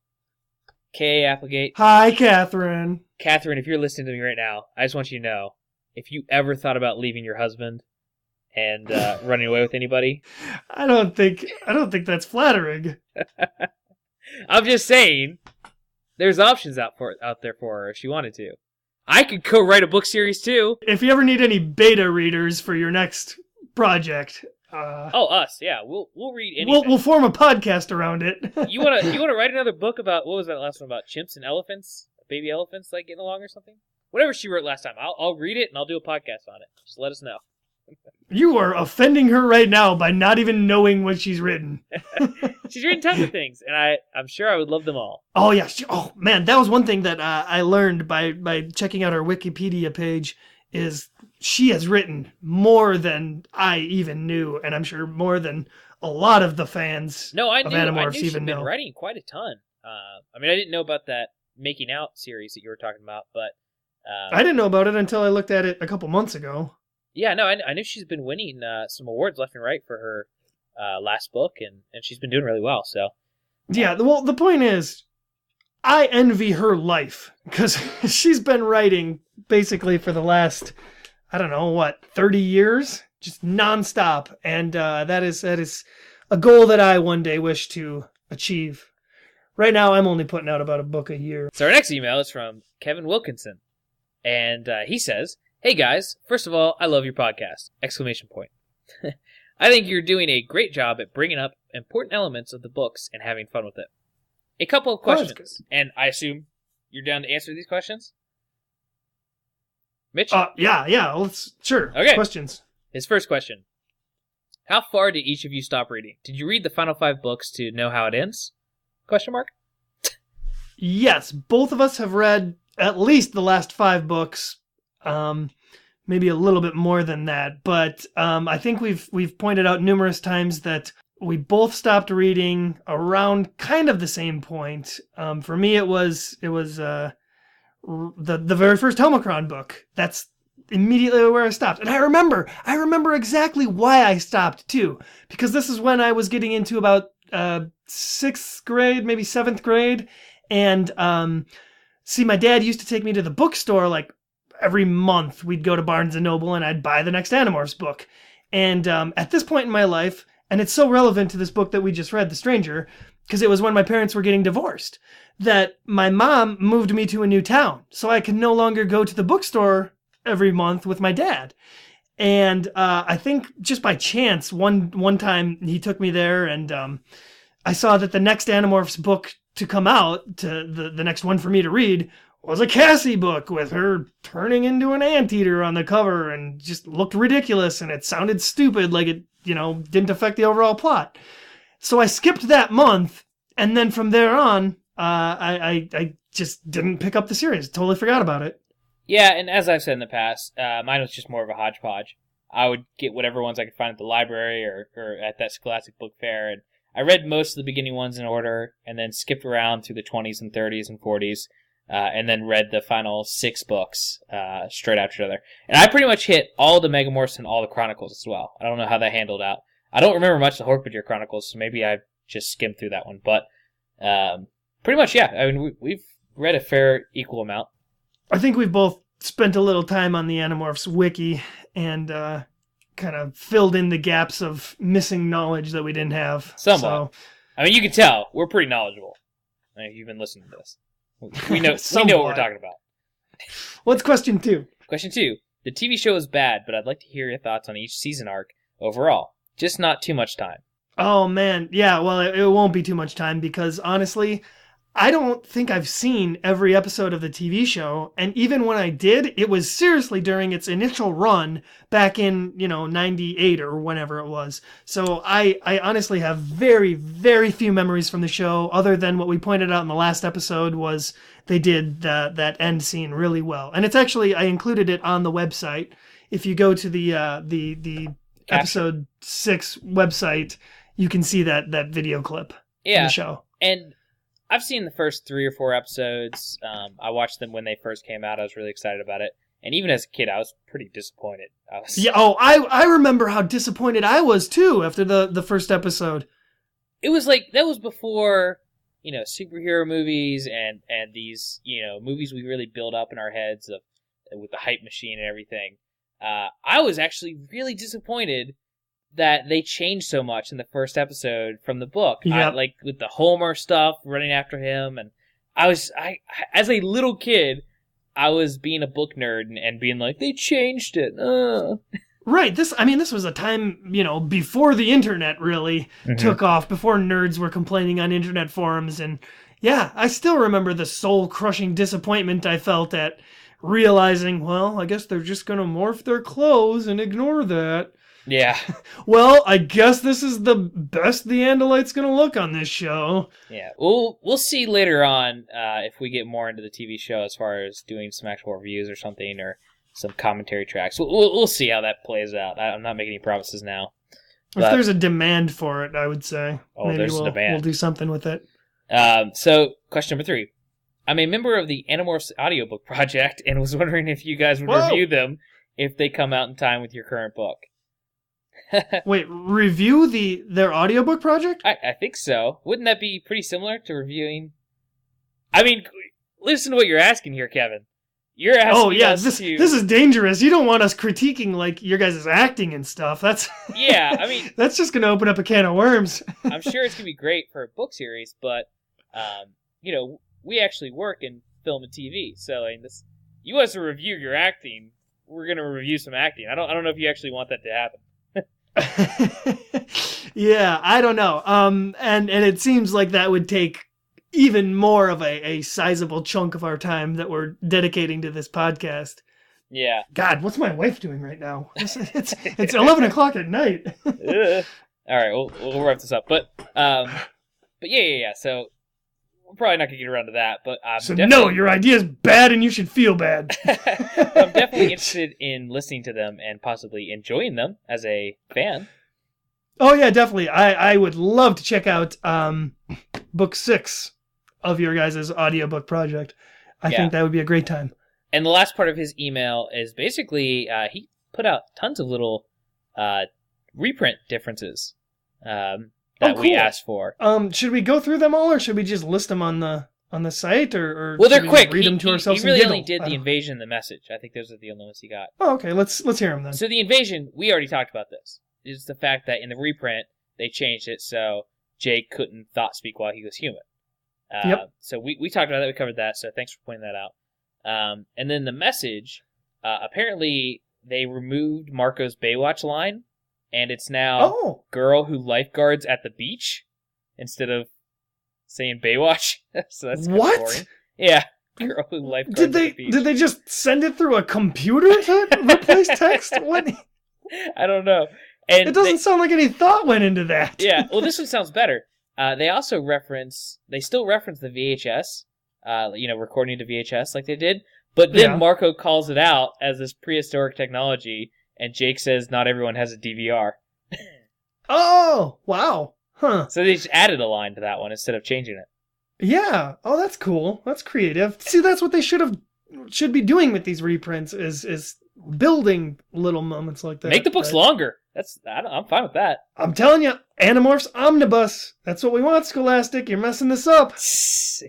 K.A. Applegate. Hi, Katherine. Katherine, if you're listening to me right now, I just want you to know, if you ever thought about leaving your husband and running away with anybody, I don't think that's flattering. I'm just saying, there's options out there for her if she wanted to. I could co-write a book series too. If you ever need any beta readers for your next project, us, yeah, we'll read anything. We'll form a podcast around it. You wanna write another book about, what was that last one about? Chimps and elephants, baby elephants like getting along or something. Whatever she wrote last time, I'll read it and I'll do a podcast on it. Just let us know. You are offending her right now by not even knowing what she's written. She's written tons of things, and I'm sure I would love them all. Oh, yeah. Oh, man, that was one thing that I learned by checking out her Wikipedia page, is she has written more than I even knew, and I'm sure more than a lot of the fans of Animorphs even know. She'd been writing quite a ton. I didn't know about that Making Out series that you were talking about, but... I didn't know about it until I looked at it a couple months ago. Yeah, no, I knew she's been winning some awards left and right for her last book, and she's been doing really well, so... Yeah, well, the point is, I envy her life, because she's been writing basically for the last, 30 years? Just nonstop, and that is a goal that I one day wish to achieve. Right now, I'm only putting out about a book a year. So our next email is from Kevin Wilkinson, and he says... Hey guys, first of all, I love your podcast! ! I think you're doing a great job at bringing up important elements of the books and having fun with it. A couple of questions, and I assume you're down to answer these questions? Mitch? Yeah, sure. Okay. Questions. His first question. How far did each of you stop reading? Did you read the final 5 books to know how it ends? ? Yes, both of us have read at least the last 5 books. Maybe a little bit more than that, but I think we've pointed out numerous times that we both stopped reading around kind of the same point. For me, it was the very first Helmicron book. That's immediately where I stopped, and I remember exactly why I stopped too, because this is when I was getting into about 6th grade, maybe 7th grade, and see, my dad used to take me to the bookstore like every month. We'd go to Barnes & Noble and I'd buy the next Animorphs book. And at this point in my life, and it's so relevant to this book that we just read, The Stranger, because it was when my parents were getting divorced, that my mom moved me to a new town. So I could no longer go to the bookstore every month with my dad. And I think just by chance, one time he took me there, and I saw that the next Animorphs book to come out, to the next one for me to read, was a Cassie book with her turning into an anteater on the cover, and just looked ridiculous, and it sounded stupid, like it, didn't affect the overall plot. So I skipped that month, and then from there on, I just didn't pick up the series. Totally forgot about it. Yeah, and as I've said in the past, mine was just more of a hodgepodge. I would get whatever ones I could find at the library or at that Scholastic book fair, and I read most of the beginning ones in order, and then skipped around through the 20s and 30s and 40s. And then read the final 6 books straight after each other. And I pretty much hit all the Megamorphs and all the Chronicles as well. I don't know how that handled out. I don't remember much of the Hork-Bajir Chronicles, so maybe I just skimmed through that one. But pretty much, yeah. We've read a fair equal amount. I think we've both spent a little time on the Animorphs wiki and kind of filled in the gaps of missing knowledge that we didn't have. Somewhat. So, you can tell we're pretty knowledgeable. You've been listening to this. We know what we're talking about. What's question 2? Question 2. The TV show is bad, but I'd like to hear your thoughts on each season arc overall. Just not too much time. Oh, man. Yeah, well, it won't be too much time because, honestly, I don't think I've seen every episode of the TV show, and even when I did, it was seriously during its initial run back in, 98 or whenever it was. So I honestly have very, very few memories from the show, other than what we pointed out in the last episode was they did that end scene really well. And it's actually, I included it on the website. If you go to the episode 6 website, you can see that video clip in the show. And I've seen the first 3 or 4 episodes. I watched them when they first came out. I was really excited about it. And even as a kid, I was pretty disappointed. I remember how disappointed I was, too, after the first episode. It was like, that was before superhero movies and these, movies we really build up in our heads with the hype machine and everything, I was actually really disappointed that they changed so much in the first episode from the book. Yep. Like with the Homer stuff running after him, and I as a little kid, I was being a book nerd and being like, they changed it. Right. This was a time, before the internet really took off, before nerds were complaining on internet forums. And yeah, I still remember the soul-crushing disappointment I felt at realizing, well, I guess they're just going to morph their clothes and ignore that. Yeah. Well, I guess this is the best the Andalite's going to look on this show. Yeah. We'll see later on if we get more into the TV show as far as doing some actual reviews or something, or some commentary tracks. We'll see how that plays out. I'm not making any promises now. If there's a demand for it, I would say. Oh, there's a demand. We'll do something with it. So, question number 3. I'm a member of the Animorphs audiobook project and was wondering if you guys would review them if they come out in time with your current book. Wait, review their audiobook project? I think so. Wouldn't that be pretty similar to reviewing? I mean, listen to what you're asking here, Kevin. You're asking us this is dangerous. You don't want us critiquing like your guys' acting and stuff. That's yeah. I mean, that's just going to open up a can of worms. I'm sure it's going to be great for a book series, but we actually work in film and TV, so you want us to review your acting. We're going to review some acting. I don't know if you actually want that to happen. Yeah, I don't know. And it seems like that would take even more of a sizable chunk of our time that we're dedicating to this podcast. Yeah. God, what's my wife doing right now? It's 11 o'clock at night. All right, we'll wrap this up. But yeah. So we're probably not gonna get around to that. But no, your idea is bad, and you should feel bad. I'm definitely interested in listening to them and possibly enjoying them as a fan. Oh yeah, definitely. I would love to check out book 6 of your guys' audiobook project. I think that would be a great time. And the last part of his email is basically he put out tons of little reprint differences that we asked for. Should we go through them all, or should we just list them on the site, or well, they're quick. Read them to ourselves. He really and only did the invasion and the message. I think those are the only ones he got. Oh, okay. Let's hear them then. So the invasion, we already talked about this. Is the fact that in the reprint they changed it so Jake couldn't thought speak while he was human. Yep. So we talked about that. We covered that. So thanks for pointing that out. And then the message. Apparently they removed Marco's Baywatch line, and it's now girl who lifeguards at the beach instead of saying Baywatch. So that's kind of boring. Yeah. Girl who lifeguards at the beach. Did they just send it through a computer to replace text? What? I don't know. And it doesn't sound like any thought went into that. Yeah, well, this one sounds better. They still reference the VHS, recording to VHS like they did, but then Marco calls it out as this prehistoric technology, and Jake says not everyone has a DVR. Oh, wow. Huh. So they just added a line to that one instead of changing it. Yeah. Oh, that's cool. That's creative. See, that's what they should be doing with these reprints is building little moments like that. Make the books longer. I'm fine with that. I'm telling you, Animorphs Omnibus. That's what we want, Scholastic. You're messing this up.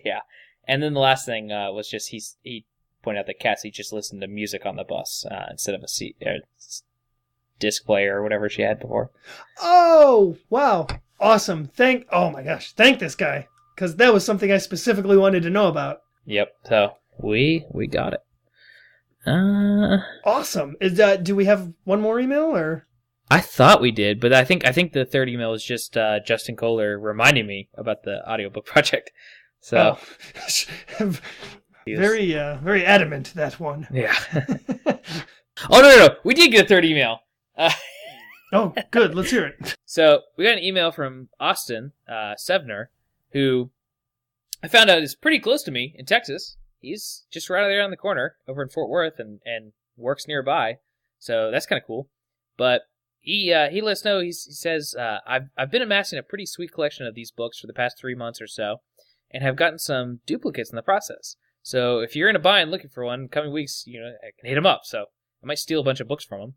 Yeah. And then the last thing was just he pointed out that Cassie just listened to music on the bus instead of a disc player or whatever she had before. Oh, wow. Awesome. Oh my gosh. Thank this guy, because that was something I specifically wanted to know about. Yep. So we got it. Awesome. Do we have one more email, or? I thought we did, but I think the third email is just Justin Kohler reminding me about the audiobook project. So very adamant, that one. Yeah. Oh no, we did get a third email. Oh, good. Let's hear it. So we got an email from Austin Sevner, who I found out is pretty close to me in Texas. He's just right there on the corner over in Fort Worth and works nearby. So that's kind of cool. But he let us know, he says, I've been amassing a pretty sweet collection of these books for the past 3 months or so, and have gotten some duplicates in the process. So if you're in a bind looking for one in coming weeks, I can hit him up. So I might steal a bunch of books from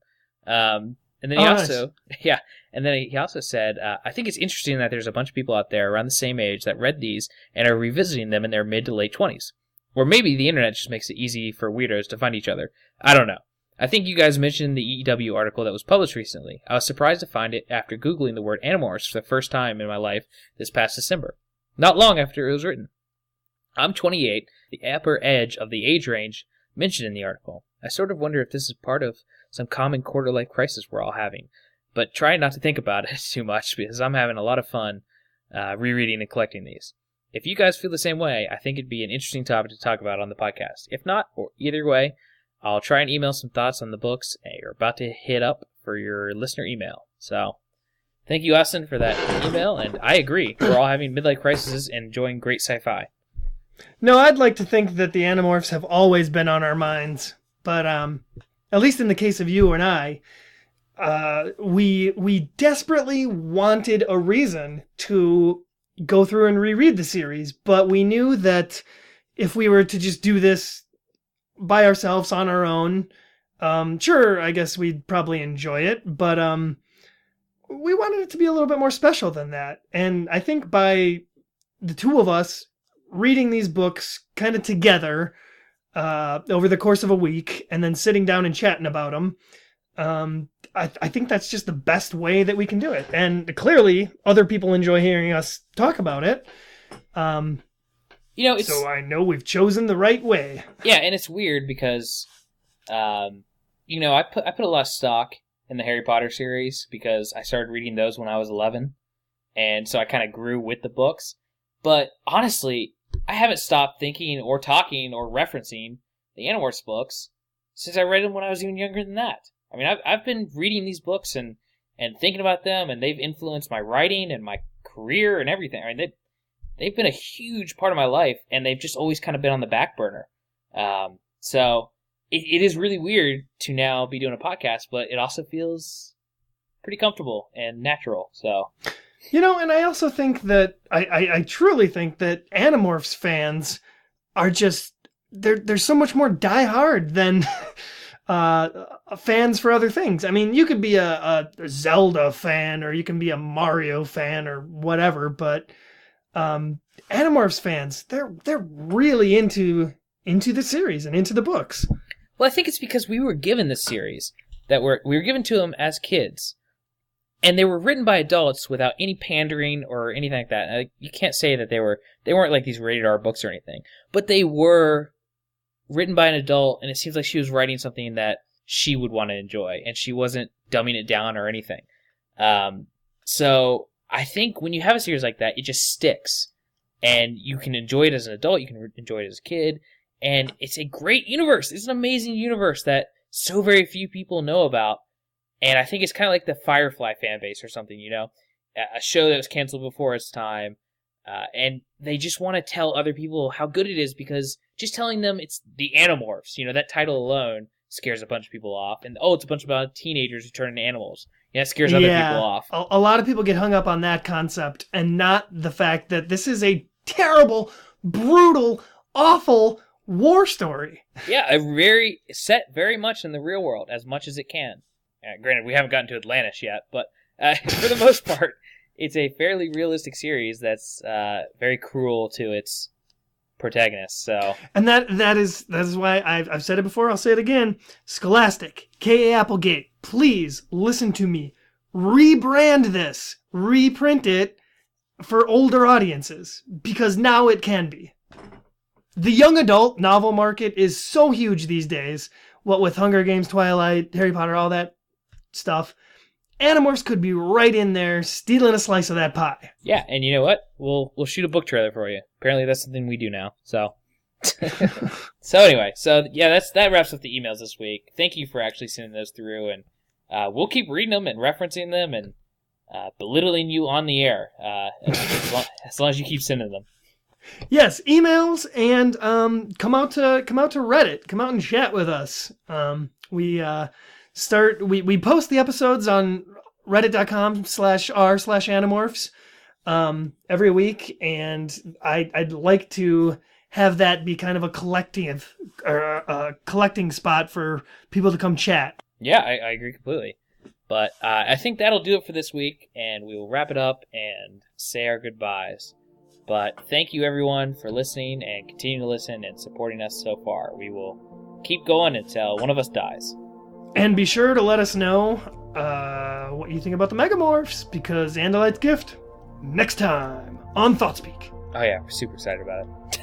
him. And then he he also said, I think it's interesting that there's a bunch of people out there around the same age that read these and are revisiting them in their mid to late 20s. Or maybe the internet just makes it easy for weirdos to find each other. I don't know. I think you guys mentioned the EW article that was published recently. I was surprised to find it after Googling the word Animorphs for the first time in my life this past December. Not long after it was written. I'm 28, the upper edge of the age range mentioned in the article. I sort of wonder if this is part of some common quarter-life crisis we're all having. But try not to think about it too much because I'm having a lot of fun rereading and collecting these. If you guys feel the same way, I think it'd be an interesting topic to talk about on the podcast. If not, or either way, I'll try and email some thoughts on the books you're about to hit up for your listener email. So, thank you, Austin, for that email, and I agree. We're all having midlife crises and enjoying great sci-fi. No, I'd like to think that the Animorphs have always been on our minds, but at least in the case of you and I, we desperately wanted a reason to go through and reread the series, but we knew that if we were to just do this by ourselves on our own, sure, I guess we'd probably enjoy it, but we wanted it to be a little bit more special than that. And I think by the two of us reading these books kind of together over the course of a week and then sitting down and chatting about them, I think that's just the best way that we can do it. And clearly, other people enjoy hearing us talk about it. So I know we've chosen the right way. Yeah, and it's weird because, I put a lot of stock in the Harry Potter series because I started reading those when I was 11, and so I kind of grew with the books. But honestly, I haven't stopped thinking or talking or referencing the Animorphs books since I read them when I was even younger than that. I mean, I've been reading these books and thinking about them, and they've influenced my writing and my career and everything. I mean, they've been a huge part of my life, and they've just always kind of been on the back burner. So it is really weird to now be doing a podcast, but it also feels pretty comfortable and natural. So, and I also think that I truly think that Animorphs fans are just they're so much more diehard than fans for other things. I mean, you could be a Zelda fan, or you can be a Mario fan, or whatever, but Animorphs fans, they're really into the series and into the books. Well, I think it's because we were given this series that we were given to them as kids, and they were written by adults without any pandering or anything like that. You can't say that they weren't like these rated R books or anything, but they were written by an adult, and it seems like she was writing something that she would want to enjoy, and she wasn't dumbing it down or anything. So I think when you have a series like that, it just sticks, and you can enjoy it as an adult, you can enjoy it as a kid, and it's a great universe. It's an amazing universe that so very few people know about, and I think it's kind of like the Firefly fan base or something, a show that was canceled before its time, and they just want to tell other people how good it is because just telling them it's the Animorphs, that title alone scares a bunch of people off, and it's a bunch of teenagers who turn into animals. It scares other people off. A lot of people get hung up on that concept and not the fact that this is a terrible, brutal, awful war story. Yeah, set very much in the real world, as much as it can. Granted, we haven't gotten to Atlantis yet, but for the most part, it's a fairly realistic series that's very cruel to its protagonist. So, and that is why I've said it before. I'll say it again. Scholastic, K.A. Applegate, please listen to me. Rebrand this, reprint it for older audiences, because now it can be. The young adult novel market is so huge these days. What with Hunger Games, Twilight, Harry Potter, all that stuff. Animorphs could be right in there stealing a slice of that pie. Yeah, and you know what? We'll shoot a book trailer for you. Apparently that's something we do now. So anyway, that wraps up the emails this week. Thank you for actually sending those through, and we'll keep reading them and referencing them and belittling you on the air as long as you keep sending them. Yes, emails, and come out to Reddit. Come out and chat with us. We post the episodes on reddit.com/r/animorphs every week, and I'd like to have that be kind of a collecting spot for people to come chat. Yeah, I agree completely. But I think that'll do it for this week, and we will wrap it up and say our goodbyes. But thank you, everyone, for listening and continue to listen and supporting us so far. We will keep going until one of us dies. And be sure to let us know what you think about the Megamorphs, because Andalite's Gift, next time on Thoughtspeak. Oh, yeah, we're super excited about it.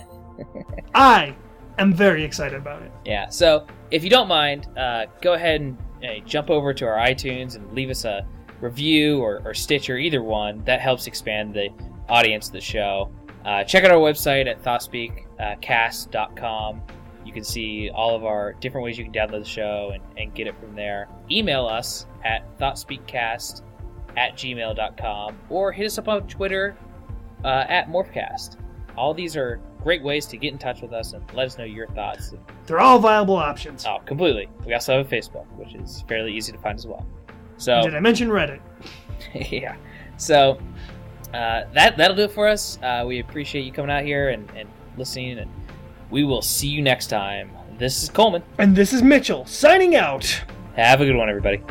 I am very excited about it. Yeah, so if you don't mind, go ahead and jump over to our iTunes and leave us a review or Stitcher, either one. That helps expand the audience of the show. Check out our website at thoughtspeakcast.com. You can see all of our different ways you can download the show and get it from there. Email us at thoughtspeakcast@gmail.com or hit us up on Twitter at Morphcast. All these are great ways to get in touch with us and let us know your thoughts. They're all viable options. Oh, completely. We also have a Facebook, which is fairly easy to find as well. So, did I mention Reddit? Yeah. So that'll do it for us. We appreciate you coming out here and listening, and we will see you next time. This is Coleman. And this is Mitchell, signing out. Have a good one, everybody.